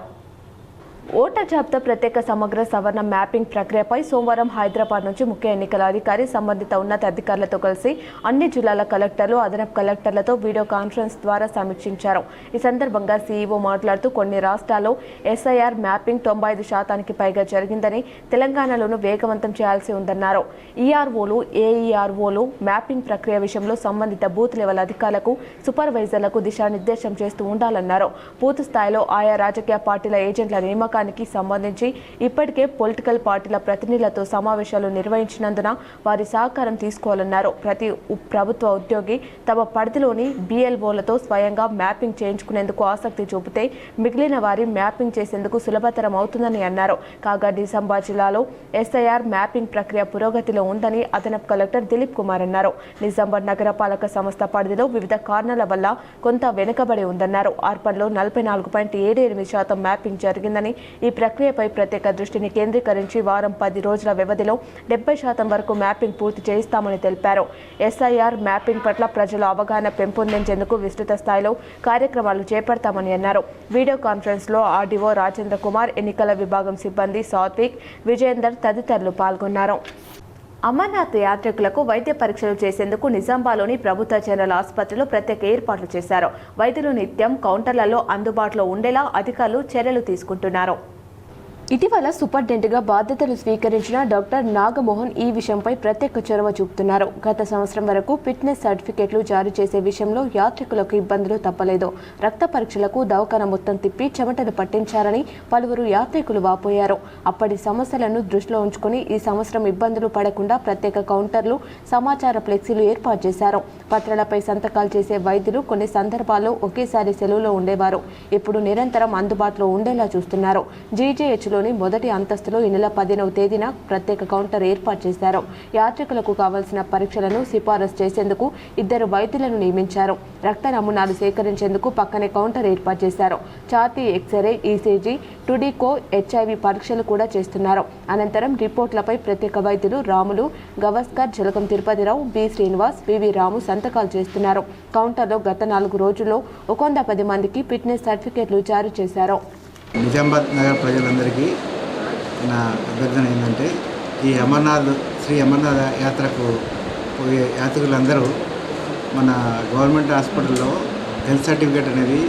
ఓటర్ జాబితా ప్రత్యేక సమగ్ర సవరణ మ్యాపింగ్ ప్రక్రియపై సోమవారం హైదరాబాద్ నుంచి ముఖ్య ఎన్నికల అధికారి సంబంధిత ఉన్నత అధికారులతో కలిసి అన్ని జిల్లాల కలెక్టర్లు, అదనపు కలెక్టర్లతో వీడియో కాన్ఫరెన్స్ ద్వారా సమీక్షించారు. ఈ సందర్భంగా సీఈఓ మాట్లాడుతూ కొన్ని రాష్ట్రాల్లో ఎస్ఐఆర్ మ్యాపింగ్ 95% పైగా జరిగిందని, తెలంగాణలోనూ వేగవంతం చేయాల్సి ఉందన్నారు. ఈఆర్ఓలు, ఏఈఆర్ఓలు మ్యాపింగ్ ప్రక్రియ విషయంలో సంబంధిత బూత్ లెవెల్ అధికారులకు, సూపర్వైజర్లకు దిశానిర్దేశం చేస్తూ ఉండాలన్నారు. బూత్ స్థాయిలో ఆయా రాజకీయ పార్టీల ఏజెంట్ల నియామకాలు నియామకానికి సంబంధించి ఇప్పటికే పొలిటికల్ పార్టీల ప్రతినిధులతో సమావేశాలు నిర్వహించినందున వారి సహకారం తీసుకోవాలన్నారు. ప్రతి ప్రభుత్వ ఉద్యోగి తమ పరిధిలోని BLOలతో స్వయంగా మ్యాపింగ్ చేయించుకునేందుకు ఆసక్తి చూపితే మిగిలిన వారి మ్యాపింగ్ చేసేందుకు సులభతరం అవుతుందని అన్నారు. కాగా నిజామాబాద్ జిల్లాలో SIR మ్యాపింగ్ ప్రక్రియ పురోగతిలో ఉందని అదనపు కలెక్టర్ దిలీప్ కుమార్ అన్నారు. నిజామాబాద్ నగరపాలక సంస్థ పరిధిలో వివిధ కారణాల వల్ల కొంత వెనుకబడి ఉందన్నారు. అర్బన్లో 44.78% మ్యాపింగ్ జరిగిందని ఈ ప్రక్రియపై ప్రత్యేక దృష్టిని కేంద్రీకరించి వారం 10 రోజుల వ్యవధిలో 70% వరకు మ్యాపింగ్ పూర్తి చేయిస్తామని తెలిపారు. SIR మ్యాపింగ్ పట్ల ప్రజల అవగాహన పెంపొందించేందుకు విస్తృత స్థాయిలో కార్యక్రమాలు చేపడతామని అన్నారు. వీడియో కాన్ఫరెన్స్లో RDO రాజేంద్ర కుమార్, ఎన్నికల విభాగం సిబ్బంది సాత్విక్, విజయేందర్ తదితరులు పాల్గొన్నారు. అమర్నాథ్ యాత్రికులకు వైద్య పరీక్షలు చేసేందుకు నిజామాబాద్లోని ప్రభుత్వ జనరల్ ఆసుపత్రిలో ప్రత్యేక ఏర్పాట్లు చేశారు. వైద్యులు నిత్యం కౌంటర్లలో అందుబాటులో ఉండేలా అధికారులు చర్యలు తీసుకుంటున్నారు. ఇటీవల సూపరింటెండెంట్గా బాధ్యతలు స్వీకరించిన డాక్టర్ నాగమోహన్ ఈ విషయంపై ప్రత్యేక చొరవ చూపుతున్నారు. గత సంవత్సరం వరకు ఫిట్నెస్ సర్టిఫికెట్లు జారీ చేసే విషయంలో యాత్రికులకు ఇబ్బందులు తప్పలేదు. రక్త పరీక్షలకు దవాఖాన మొత్తం తిప్పి చెమటలు పట్టించారని పలువురు యాత్రికులు వాపోయారు. అప్పటి సమస్యలను దృష్టిలో ఉంచుకుని ఈ సంవత్సరం ఇబ్బందులు పడకుండా ప్రత్యేక కౌంటర్లు, సమాచార ఫ్లెక్సీలు ఏర్పాటు చేశారు. పత్రాలపై సంతకాలు చేసే వైద్యులు కొన్ని సందర్భాల్లో ఒకేసారి సెలవులో ఉండేవారు. ఇప్పుడు నిరంతరం అందుబాటులో ఉండేలా చూస్తున్నారు. GGH మొదటి అంతస్తులో ఈ నెల 10వ తేదీన ప్రత్యేక కౌంటర్ ఏర్పాటు చేశారు. యాత్రికులకు కావాల్సిన పరీక్షలను సిఫారసు చేసేందుకు 2 వైద్యులను నియమించారు. రక్త నమూనాలు సేకరించేందుకు పక్కనే కౌంటర్ ఏర్పాటు చేశారు. ఛాతీ ఎక్స్రే, ECG, టుడికో, HIV పరీక్షలు కూడా చేస్తున్నారు. అనంతరం రిపోర్ట్లపై ప్రత్యేక వైద్యులు రాములు, గవస్కర్, జలకం తిరుపతిరావు, B శ్రీనివాస్, VV రాము సంతకాలు చేస్తున్నారు. కౌంటర్లో గత 4 రోజుల్లో 110 మందికి ఫిట్నెస్ సర్టిఫికెట్లు జారీ చేశారు. నిజామాబాద్ నగర ప్రజలందరికీ నా అభ్యర్థన ఏంటంటే, ఈ శ్రీ అమర్నాథ్ యాత్రకు పోయే యాత్రికులందరూ మన గవర్నమెంట్ హాస్పిటల్లో హెల్త్ సర్టిఫికేట్ అనేది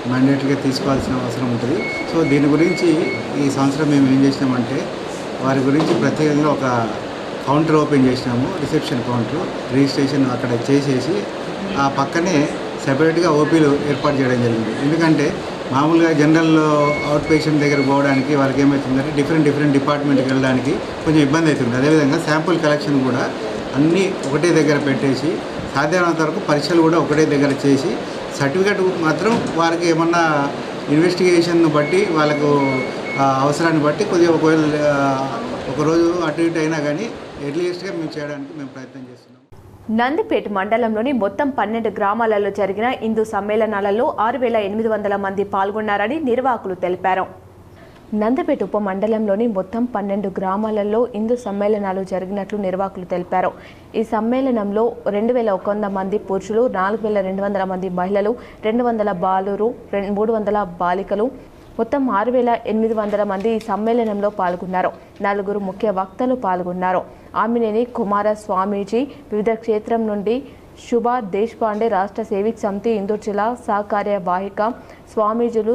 మ్యాండేటరీగా తీసుకోవాల్సిన అవసరం ఉంటుంది. సో దీని గురించి ఈ సంవత్సరం మేము ఏం చేసినామంటే, వారి గురించి ప్రత్యేకంగా ఒక కౌంటర్ ఓపెన్ చేసినాము. రిసెప్షన్ కౌంటర్ రిజిస్ట్రేషన్ అక్కడ చేసేసి ఆ పక్కనే సెపరేట్గా ఓపీలు ఏర్పాటు చేయడం జరిగింది. ఎందుకంటే మామూలుగా జనరల్ అవుట్ పేషెంట్ దగ్గర పోవడానికి వాళ్ళకి ఏమవుతుందంటే డిఫరెంట్ డిపార్ట్మెంట్కి వెళ్ళడానికి కొంచెం ఇబ్బంది అవుతుంది. అదేవిధంగా శాంపుల్ కలెక్షన్ కూడా అన్నీ ఒకటే దగ్గర పెట్టేసి సాధ్యమైనంత వరకు పరీక్షలు కూడా ఒకటే దగ్గర చేసి సర్టిఫికేట్ మాత్రం వారికి ఏమన్నా ఇన్వెస్టిగేషన్ బట్టి వాళ్ళకు అవసరాన్ని బట్టి కొద్దిగా ఒకవేళ ఒకరోజు అటు ఇటు అయినా కానీ ఎర్లీయెస్ట్గా మేము చేయడానికి మేము ప్రయత్నం చేస్తున్నాం. నందిపేట మండలంలోని మొత్తం 12 గ్రామాలలో జరిగిన హిందూ సమ్మేళనాలలో 6,800 మంది పాల్గొన్నారని నిర్వాహకులు తెలిపారు. నందిపేట ఉప మండలంలోని మొత్తం 12 గ్రామాలలో హిందూ సమ్మేళనాలు జరిగినట్లు నిర్వాహకులు తెలిపారు. ఈ సమ్మేళనంలో 2,100 మంది పురుషులు, 4,200 మంది మహిళలు, 200 బాలురు, 300 బాలికలు, మొత్తం 6,800 మంది ఈ సమ్మేళనంలో పాల్గొన్నారు. 4 ముఖ్య వక్తలు పాల్గొన్నారు. ఆమినేని కుమార స్వామీజీ, వివిధ క్షేత్రం నుండి శుభ దేశపాండే, రాష్ట్ర సేవిక్ సమితి ఇందూర్ జిల్లా సహకార్యవాహిక స్వామీజీలు,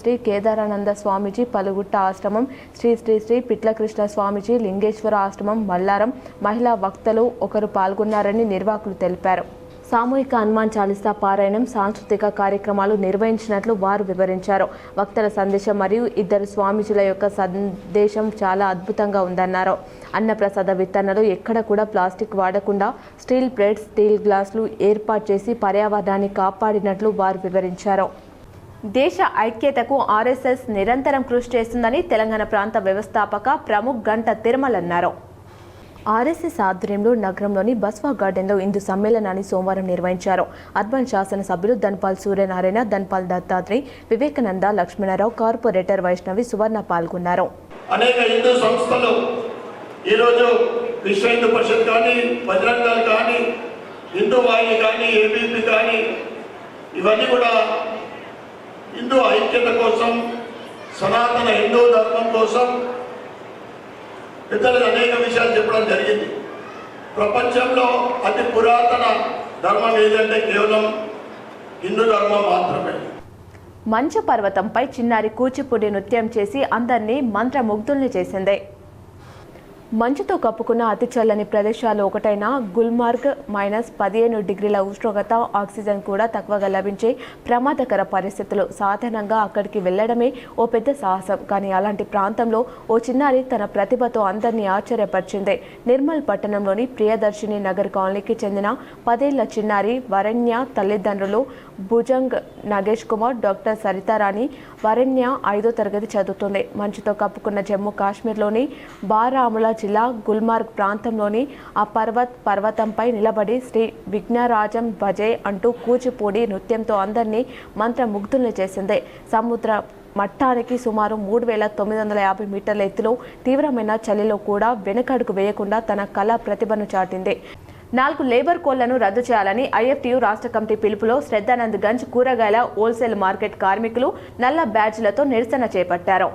శ్రీ కేదారానంద స్వామీజీ, పలుగుట్ట ఆశ్రమం, శ్రీ పిట్లకృష్ణ స్వామీజీ, లింగేశ్వర ఆశ్రమం, మల్లారం మహిళా వక్తలు ఒకరు పాల్గొన్నారని నిర్వాహకులు తెలిపారు. సామూహిక హనుమాన్ చాలీసా పారాయణం, సాంస్కృతిక కార్యక్రమాలు నిర్వహించినట్లు వారు వివరించారు. వక్తల సందేశం మరియు 2 స్వామీజీల యొక్క సందేశం చాలా అద్భుతంగా ఉందన్నారు. అన్నప్రసాద వితరణలు ఎక్కడ కూడా ప్లాస్టిక్ వాడకుండా స్టీల్ ప్లేట్స్, స్టీల్ గ్లాసులు ఏర్పాటు చేసి పర్యావరణాన్ని కాపాడినట్లు వారు వివరించారు. దేశ ఐక్యతకు RSS నిరంతరం కృషి చేస్తుందని తెలంగాణ ప్రాంత వ్యవస్థాపక ప్రముఖ్ గంట తిరుమల అన్నారు. RSS ఆధ్వర్యంలో నగరంలోని బస్వా గార్డెన్లో హిందూ సమ్మేళనాన్ని సోమవారం నిర్వహించారు. అర్బన్ శాసనసభ్యులు ధన్పాల్ సూర్యనారాయణ, ధన్పాల్ దత్తాత్రి, వివేకానంద, లక్ష్మణరావు, కార్పొరేటర్ వైష్ణవి సువర్ణ పాల్గొన్నారు. అనేక హిందూ సంస్థలు ఈరోజు విశ్వ హిందూ పరిషత్ కానీ, బజరంగ్ దళ్ కానీ, హిందూ వాహిని కానీ, ABP కానీ, ఇవన్నీ కూడా హిందూ ఐక్యత కోసం, సనాతన హిందూ ధర్మం కోసం పెద్దలు అనేక విషయాలు చెప్పడం జరిగింది. ప్రపంచంలో అతి పురాతన ధర్మం ఏదంటే కేవలం హిందూ ధర్మం మాత్రమే. మంచు పర్వతంపై చిన్నారి కూచిపూడి నృత్యం చేసి అందరినీ మంత్రముగ్ధుల్ని చేసింది. మంచుతో కప్పుకున్న అతి చల్లని ప్రదేశాలు ఒకటైన గుల్మార్గ్ -15 డిగ్రీల ఉష్ణోగ్రత, ఆక్సిజన్ కూడా తక్కువగా లభించే ప్రమాదకర పరిస్థితులు. సాధారణంగా అక్కడికి వెళ్లడమే ఓ పెద్ద సాహసం. కానీ అలాంటి ప్రాంతంలో ఓ చిన్నారి తన ప్రతిభతో అందరినీ ఆశ్చర్యపరిచింది. నిర్మల్ పట్టణంలోని ప్రియదర్శిని నగర్ కాలనీకి చెందిన 10 ఏళ్ల చిన్నారి వరణ్య తల్లిదండ్రులు భుజంగ్ నాగేష్ కుమార్, డాక్టర్ సరితారాణి. వరణ్య 5వ తరగతి చదువుతుంది. మంచుతో కప్పుకున్న జమ్మూ కాశ్మీర్లోని బారాములా జిల్లా గుల్మార్గ్ ప్రాంతంలోని ఆ పర్వతంపై నిలబడి శ్రీ విఘ్నరాజం భజే అంటూ కూచిపూడి నృత్యంతో అందరినీ మంత్రముగ్ధుల్ని చేసింది. సముద్ర మట్టానికి సుమారు 3,950 మీటర్ల ఎత్తులో తీవ్రమైన చలిలో కూడా వెనకడుగు వేయకుండా తన కళా ప్రతిభను చాటింది. 4 లేబర్ కోళ్లను రద్దు చేయాలని ఐఎఫ్టీయూ రాష్ట్ర కమిటీ పిలుపులో శ్రద్ధానంద్ గంజ్ కూరగాయల హోల్సేల్ మార్కెట్ కార్మికులు నల్ల బ్యాడ్జ్లతో నిరసన చేపట్టారు.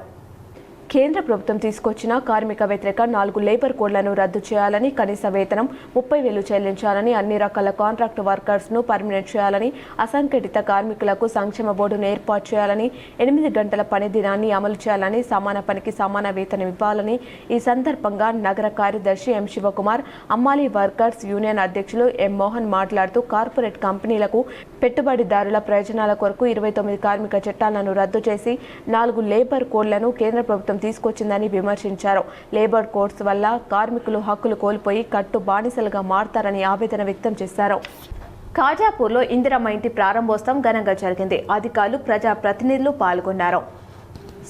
కేంద్ర ప్రభుత్వం తీసుకొచ్చిన కార్మిక వ్యతిరేక 4 లేబర్ కోడ్లను రద్దు చేయాలని, కనీస వేతనం 30,000 చెల్లించాలని, అన్ని రకాల కాంట్రాక్ట్ వర్కర్స్ను పర్మినెంట్ చేయాలని, అసంఘటిత కార్మికులకు సంక్షేమ బోర్డును ఏర్పాటు చేయాలని, 8 గంటల పని దినాన్ని అమలు చేయాలని, సమాన పనికి సమాన వేతనం ఇవ్వాలని ఈ సందర్భంగా నగర కార్యదర్శి ఎం శివకుమార్, అమ్మాలి వర్కర్స్ యూనియన్ అధ్యక్షులు ఎం మోహన్ మాట్లాడుతూ కార్పొరేట్ కంపెనీలకు పెట్టుబడిదారుల ప్రయోజనాల కొరకు 29 కార్మిక చట్టాలను రద్దు చేసి 4 లేబర్ కోడ్లను కేంద్ర ప్రభుత్వం తీసుకొచ్చిందని విమర్శించారు. లేబర్ కోడ్స్ వల్ల కార్మికులు హక్కులు కోల్పోయి కట్టు బానిసలుగా మారతారని ఆవేదన వ్యక్తం చేశారు. ఖాజాపూర్లో ఇందిరమ్మ ఇంటి ప్రారంభోత్సవం ఘనంగా జరిగింది. అధికారులు, ప్రజాప్రతినిధులు పాల్గొన్నారు.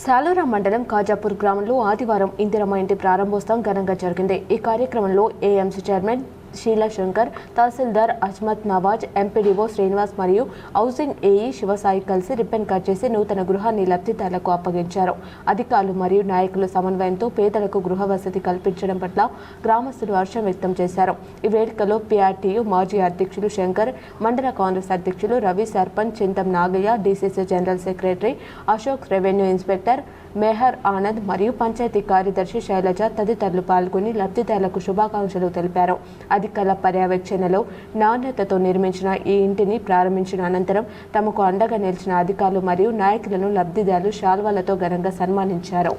సాలూరా మండలం ఖాజాపూర్ గ్రామంలో ఆదివారం ఇందిరమ్మ ఇంటి ప్రారంభోత్సవం ఘనంగా జరిగింది. ఈ కార్యక్రమంలో ఏఎంసీ చైర్మన్ షీలా శంకర్, తహసీల్దార్ అజ్మత్ నవాజ్, ఎంపీడీఓ శ్రీనివాస్ మరియు హౌసింగ్ ఏఈ శివసాయి కలిసి రిబ్బన్ కట్ చేసి నూతన గృహాన్ని లబ్ధిదారులకు అప్పగించారు. అధికారులు మరియు నాయకుల సమన్వయంతో పేదలకు గృహ వసతి కల్పించడం పట్ల గ్రామస్తులు హర్షం వ్యక్తం చేశారు. ఈ వేడుకలో పీఆర్టీయూ మాజీ అధ్యక్షులు శంకర్, మండల కాంగ్రెస్ అధ్యక్షులు Ravi, sarpanch Chintam Nagaiah, DCC general secretary Ashok, revenue inspector Meher Anand మరియు పంచాయతీ కార్యదర్శి శైలజ తదితరులు పాల్గొని లబ్ధిదారులకు శుభాకాంక్షలు తెలిపారు. అధికారుల పర్యవేక్షణలో నాణ్యతతో నిర్మించిన ఈ ఇంటిని ప్రారంభించిన అనంతరం తమకు అండగా నిలిచిన అధికారులు మరియు నాయకులను లబ్ధిదారులు శాల్వాలతో ఘనంగా సన్మానించారు.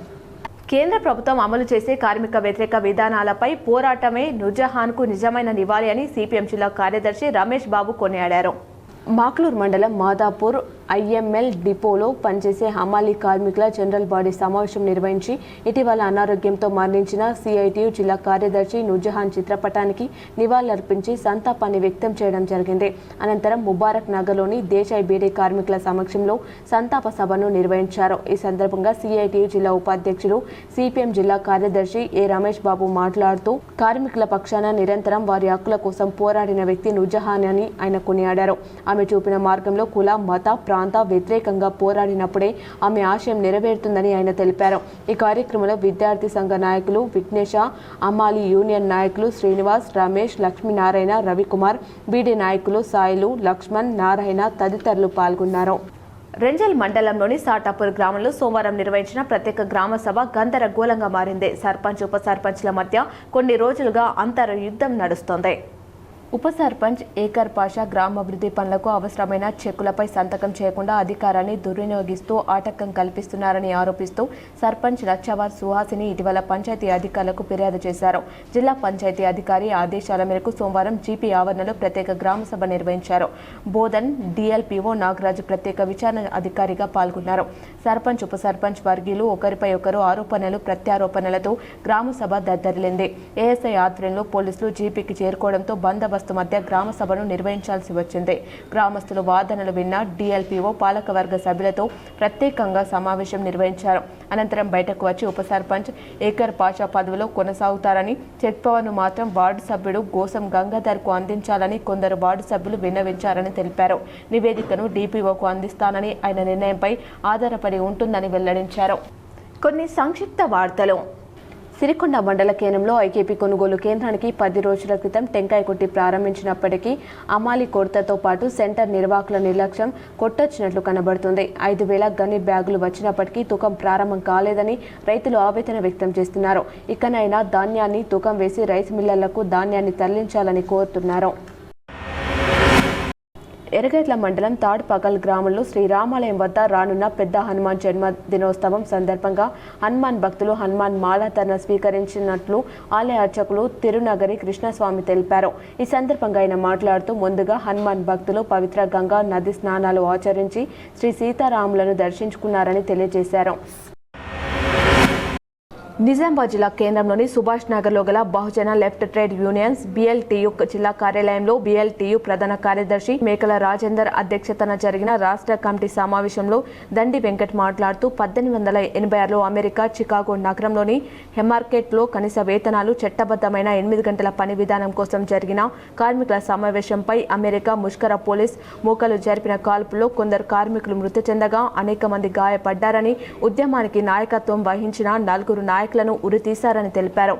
కేంద్ర ప్రభుత్వం అమలు చేసే కార్మిక వ్యతిరేక విధానాలపై పోరాటమే నూర్జహాన్కు నిజమైన నివాళి అని సిపిఎం జిల్లా కార్యదర్శి రమేష్ బాబు కొనియాడారు. మాక్లూర్ మండలం మాదాపూర్ ఐఎంఎల్ డిపోలో పనిచేసే హమాలీ కార్మికుల జనరల్ బాడీ సమావేశం నిర్వహించి ఇటీవల అనారోగ్యంతో మరణించిన సిఐటియు జిల్లా కార్యదర్శి నూర్జహాన్ చిత్రపటానికి నివాళులర్పించి సంతాపాన్ని వ్యక్తం చేయడం జరిగింది. అనంతరం ముబారక్ నగర్లోని దేశాయ్ బీడీ కార్మికుల సమక్షంలో సంతాప సభను నిర్వహించారు. ఈ సందర్భంగా సిఐటియు జిల్లా ఉపాధ్యక్షుడు సిపిఎం జిల్లా కార్యదర్శి ఏ రమేష్ బాబు మాట్లాడుతూ కార్మికుల పక్షాన నిరంతరం వారి హక్కుల కోసం పోరాడిన వ్యక్తి నూర్జహాన్ అని ఆయన కొనియాడారు. ఆమె చూపిన మార్గంలో కుల, మత, ప్రాంత వ్యతిరేకంగా పోరాడినప్పుడే ఆమె ఆశయం నెరవేరుతుందని ఆయన తెలిపారు. ఈ కార్యక్రమంలో విద్యార్థి సంఘ నాయకులు విఘ్నేశ, అమ్మాలి యూనియన్ నాయకులు శ్రీనివాస్, రమేష్, లక్ష్మీనారాయణ, రవికుమార్, బీడీ నాయకులు సాయిలు, లక్ష్మణ్, నారాయణ తదితరులు పాల్గొన్నారు. రెంజల్ మండలంలోని సాటాపూర్ గ్రామంలో సోమవారం నిర్వహించిన ప్రత్యేక గ్రామ సభ గందరగోళంగా మారింది. సర్పంచ్, ఉప సర్పంచ్ల మధ్య కొన్ని రోజులుగా అంతర్యుద్ధం నడుస్తోంది. ఉప సర్పంచ్ ఏకర్ పాషా గ్రామాభివృద్ధి పనులకు అవసరమైన చెక్కులపై సంతకం చేయకుండా అధికారాన్ని దుర్వినియోగిస్తూ ఆటంకం కల్పిస్తున్నారని ఆరోపిస్తూ సర్పంచ్ లచ్చవార్ సుహాసిని ఇటీవల పంచాయతీ అధికారులకు ఫిర్యాదు చేశారు. జిల్లా పంచాయతీ అధికారి ఆదేశాల మేరకు సోమవారం జీపీ ఆవరణలో ప్రత్యేక గ్రామ సభ నిర్వహించారు. బోధన్ డిఎల్పీఓ నాగరాజు ప్రత్యేక విచారణ అధికారిగా పాల్గొన్నారు. సర్పంచ్, ఉప సర్పంచ్ వర్గీయులు ఒకరిపై ఒకరు ఆరోపణలు, ప్రత్యారోపణలతో గ్రామ సభ దద్దరిల్లింది. ఏఎస్ఐ ఆధ్వర్యంలో పోలీసులు జీపీకి చేరుకోవడంతో బందోబస్తు మధ్య గ్రామ సభను నిర్వహించాల్సి వచ్చింది. గ్రామస్తులు వాదనలు విన్న డిఎల్పీఓ పాలకవర్గ సభ్యులతో ప్రత్యేకంగా సమావేశం నిర్వహించారు. అనంతరం బయటకు వచ్చి ఉప సర్పంచ్ ఏకర్ పాషా పదవిలో కొనసాగుతారని, చెక్ పవర్ను మాత్రం వార్డు సభ్యుడు గోసం గంగాధర్కు అందించాలని కొందరు వార్డు సభ్యులు విన్నవించారని తెలిపారు. నివేదికను డిపిఓకు అందిస్తానని, ఆయన నిర్ణయంపై ఆధారపడి ఉంటుందని వెల్లడించారు. కొన్ని సంక్షిప్త వార్తలు. సిరికొండ మండల కేంద్రంలో ఐకేపీ కొనుగోలు కేంద్రానికి 10 రోజుల క్రితం టెంకాయ కొట్టి ప్రారంభించినప్పటికీ అమాలి కొరతతో పాటు సెంటర్ నిర్వాహకుల నిర్లక్ష్యం కొట్టొచ్చినట్లు కనబడుతుంది. 5,000 గని బ్యాగులు వచ్చినప్పటికీ తూకం ప్రారంభం కాలేదని రైతులు ఆవేదన వ్యక్తం చేస్తున్నారు. ఇకనైనా ధాన్యాన్ని తూకం వేసి రైస్ మిల్లర్లకు ధాన్యాన్ని తరలించాలని కోరుతున్నారు. ఎర్రగడ్ల మండలం తాడ్పగల్ గ్రామంలో శ్రీరామాలయం వద్ద రానున్న పెద్ద హనుమాన్ జన్మదినోత్సవం సందర్భంగా హనుమాన్ భక్తులు హనుమాన్ మాలాధరణ స్వీకరించినట్లు ఆలయ అర్చకులు తిరునగరి కృష్ణస్వామి తెలిపారు. ఈ సందర్భంగా ఆయన మాట్లాడుతూ ముందుగా హనుమాన్ భక్తులు పవిత్ర గంగా నది స్నానాలు ఆచరించి శ్రీ సీతారాములను దర్శించుకున్నారని తెలియజేశారు. నిజామాబాద్ జిల్లా కేంద్రంలోని సుభాష్ నగర్లో గల బహుజన లెఫ్ట్ ట్రేడ్ యూనియన్స్ BLTU జిల్లా కార్యాలయంలో BLTU ప్రధాన కార్యదర్శి మేకల రాజేందర్ అధ్యక్షతన జరిగిన రాష్ట్ర కమిటీ సమావేశంలో దండి వెంకట్ మాట్లాడుతూ 1886లో అమెరికా చికాగో నగరంలోని హెమార్కెట్లో కనీస వేతనాలు చట్టబద్ధమైన 8 గంటల పని విధానం కోసం జరిగిన కార్మికుల సమావేశంపై అమెరికా ముష్కర పోలీస్ మూకలు జరిపిన కాల్పుల్లో కొందరు కార్మికులు మృతి చెందగా అనేక మంది గాయపడ్డారని, ఉద్యమానికి నాయకత్వం వహించిన 4 నాయకులను ఉరితీశారని తెలిపారు.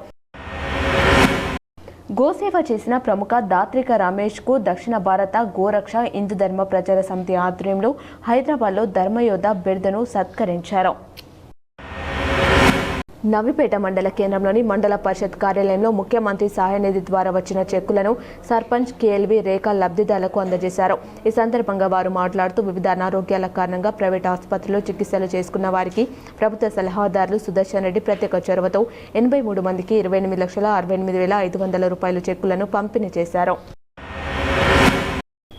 గోసేవ చేసిన ప్రముఖ దాత్రిక రమేష్ కు దక్షిణ భారత గోరక్ష హిందూ ధర్మ ప్రచార సమితి ఆధ్వర్యంలో హైదరాబాద్లో ధర్మయోధ బిరుదును సత్కరించారు. నవిపేట మండల కేంద్రంలోని మండల పరిషత్ కార్యాలయంలో ముఖ్యమంత్రి సహాయ నిధి ద్వారా వచ్చిన చెక్కులను సర్పంచ్ KLV రేఖ లబ్ధిదారులకు అందజేశారు. ఈ సందర్భంగా వారు మాట్లాడుతూ వివిధ అనారోగ్యాల కారణంగా ప్రైవేట్ ఆసుపత్రిలో చికిత్సలు చేసుకున్న వారికి ప్రభుత్వ సలహాదారులు సుదర్శన్ రెడ్డి ప్రత్యేక చొరవతో 83 మందికి 28,68,500 రూపాయల చెక్కులను పంపిణీ చేశారు.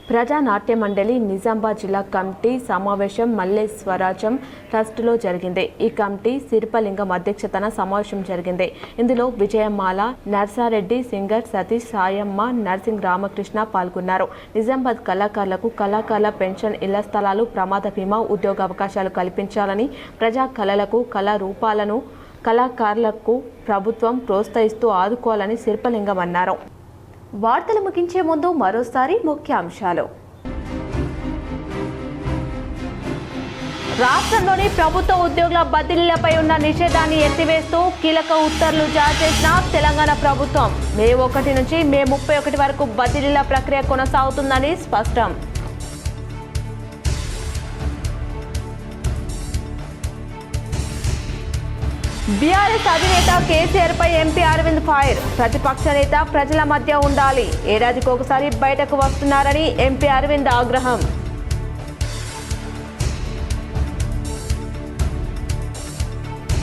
ప్రజానాట్య మండలి నిజామాబాద్ జిల్లా కమిటీ సమావేశం మల్లేశ్వరాజం ట్రస్టులో జరిగింది. ఈ కమిటీ సిరిపలింగం అధ్యక్షతన సమావేశం జరిగింది. ఇందులో విజయమాల, నర్సారెడ్డి, సింగర్ సతీష్, సాయమ్మ, నర్సింగ్ రామకృష్ణ పాల్గొన్నారు. నిజామాబాద్ కళాకారులకు కళాకారుల పెన్షన్, ఇళ్ల స్థలాలు, ప్రమాద బీమా, ఉద్యోగ అవకాశాలు కల్పించాలని, ప్రజా కళలకు, కళా రూపాలను, కళాకారులకు ప్రభుత్వం ప్రోత్సహిస్తూ ఆదుకోవాలని సిరిపలింగం అన్నారు. వార్తలు ముగించే ముందు మరోసారి ముఖ్యాంశాలు. రాష్ట్రంలోని ప్రభుత్వ ఉద్యోగుల బదిలీలపై ఉన్న నిషేధాన్ని ఎత్తివేస్తూ కీలక ఉత్తర్వులు జారీ చేసిన తెలంగాణ ప్రభుత్వం. మే 1 నుంచి మే 31 వరకు బదిలీల ప్రక్రియ కొనసాగుతుందని స్పష్టం. బీఆర్ఎస్ అధినేత కేసీఆర్ పై ఎంపీ అరవింద్ ఫైర్. ప్రతిపక్ష నేత ప్రజల మధ్య ఉండాలి, ఏడాదికి ఒకసారి బయటకు వస్తున్నారని ఎంపీ అరవింద్ ఆగ్రహం.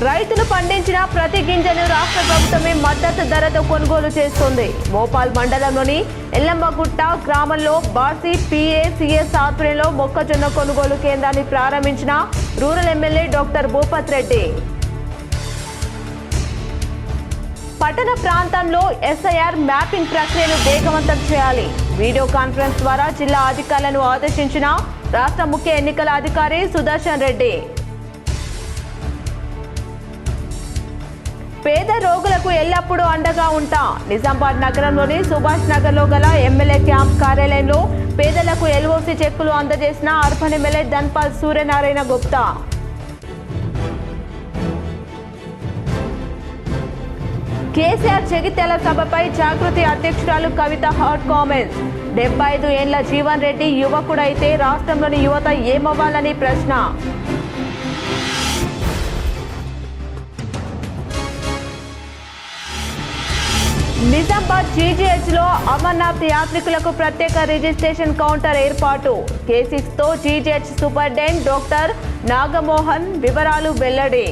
రైతులు పండించిన ప్రతి గింజను రాష్ట్ర ప్రభుత్వమే మద్దతు ధరతో కొనుగోలు చేస్తోంది. మోపాల్ మండలంలోని ఎల్లమ్మగుట్ట గ్రామంలో బార్సీ PACS ఆధ్వర్యంలో మొక్కజొన్న కొనుగోలు కేంద్రాన్ని ప్రారంభించిన rural MLA doctor Bhupath Reddy. పట్టణ ప్రాంతంలో SIR మ్యాపింగ్ ప్రక్రియను వేగవంతం చేయాలి. వీడియో కాన్ఫరెన్స్ ద్వారా జిల్లా అధికారులను ఆదేశించిన రాష్ట్ర ముఖ్య ఎన్నికల అధికారి సుదర్శన్ రెడ్డి. పేద రోగులకు ఎల్లప్పుడూ అండగా ఉంటా. నిజామాబాద్ నగరంలోని సుభాష్ నగర్లో గల ఎమ్మెల్యే క్యాంప్ కార్యాలయంలో పేదలకు LOC చెక్కులు అందజేసిన అర్బన్ ఎమ్మెల్యే ధన్పాల్ సూర్యనారాయణ గుప్తా. కేసీఆర్ జగిత్యాల సభపై జాగృతి అధ్యక్షురాలు కవిత హాట్ కామెంట్స్. 75 ఏళ్ల జీవన్ రెడ్డి యువకుడైతే రాష్ట్రంలోని యువత ఏమవ్వాలని ప్రశ్న. నిజామాబాద్ GGHలో అమర్నాథ్ యాత్రికులకు ప్రత్యేక రిజిస్ట్రేషన్ కౌంటర్ ఏర్పాటు. K6తో GGH సూపరింటెండెంట్ డాక్టర్ నాగమోహన్ వివరాలు వెల్లడి.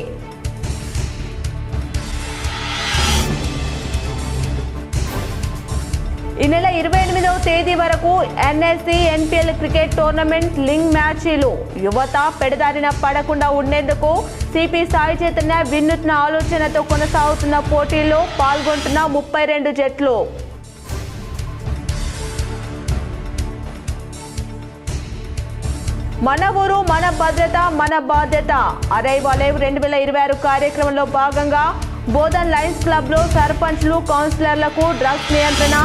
ఈ నెల 28వ తేదీ వరకు NSC NPL క్రికెట్ టోర్నమెంట్ లింగ్ మ్యాచ్లు. యువత పెడదారిన పడకుండా ఉండేందుకు CP సాయి చైతన్య వినూత్న ఆలోచనతో కొనసాగుతున్న పోటీల్లో పాల్గొంటున్న 32 జట్లు. మన ఊరు మన భద్రత మన బాధ్యత. అరైవ్ అలైవ్ 2026 కార్యక్రమంలో భాగంగా బోధన్ లయన్స్ క్లబ్లో సర్పంచ్లు, కౌన్సిలర్లకు డ్రగ్స్ నియంత్రణ,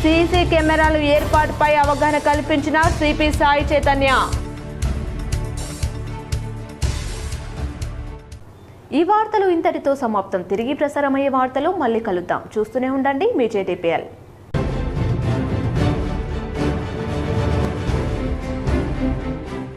CC కెమెరాలు ఏర్పాటుపై అవగాహన కల్పించిన CP సాయి చైతన్య. ఈ వార్తలు ఇంతటితో సమాప్తం. తిరిగి ప్రసారమయ్యే వార్తలు మళ్ళీ కలుద్దాం. చూస్తూనే ఉండండి మీ JTPL.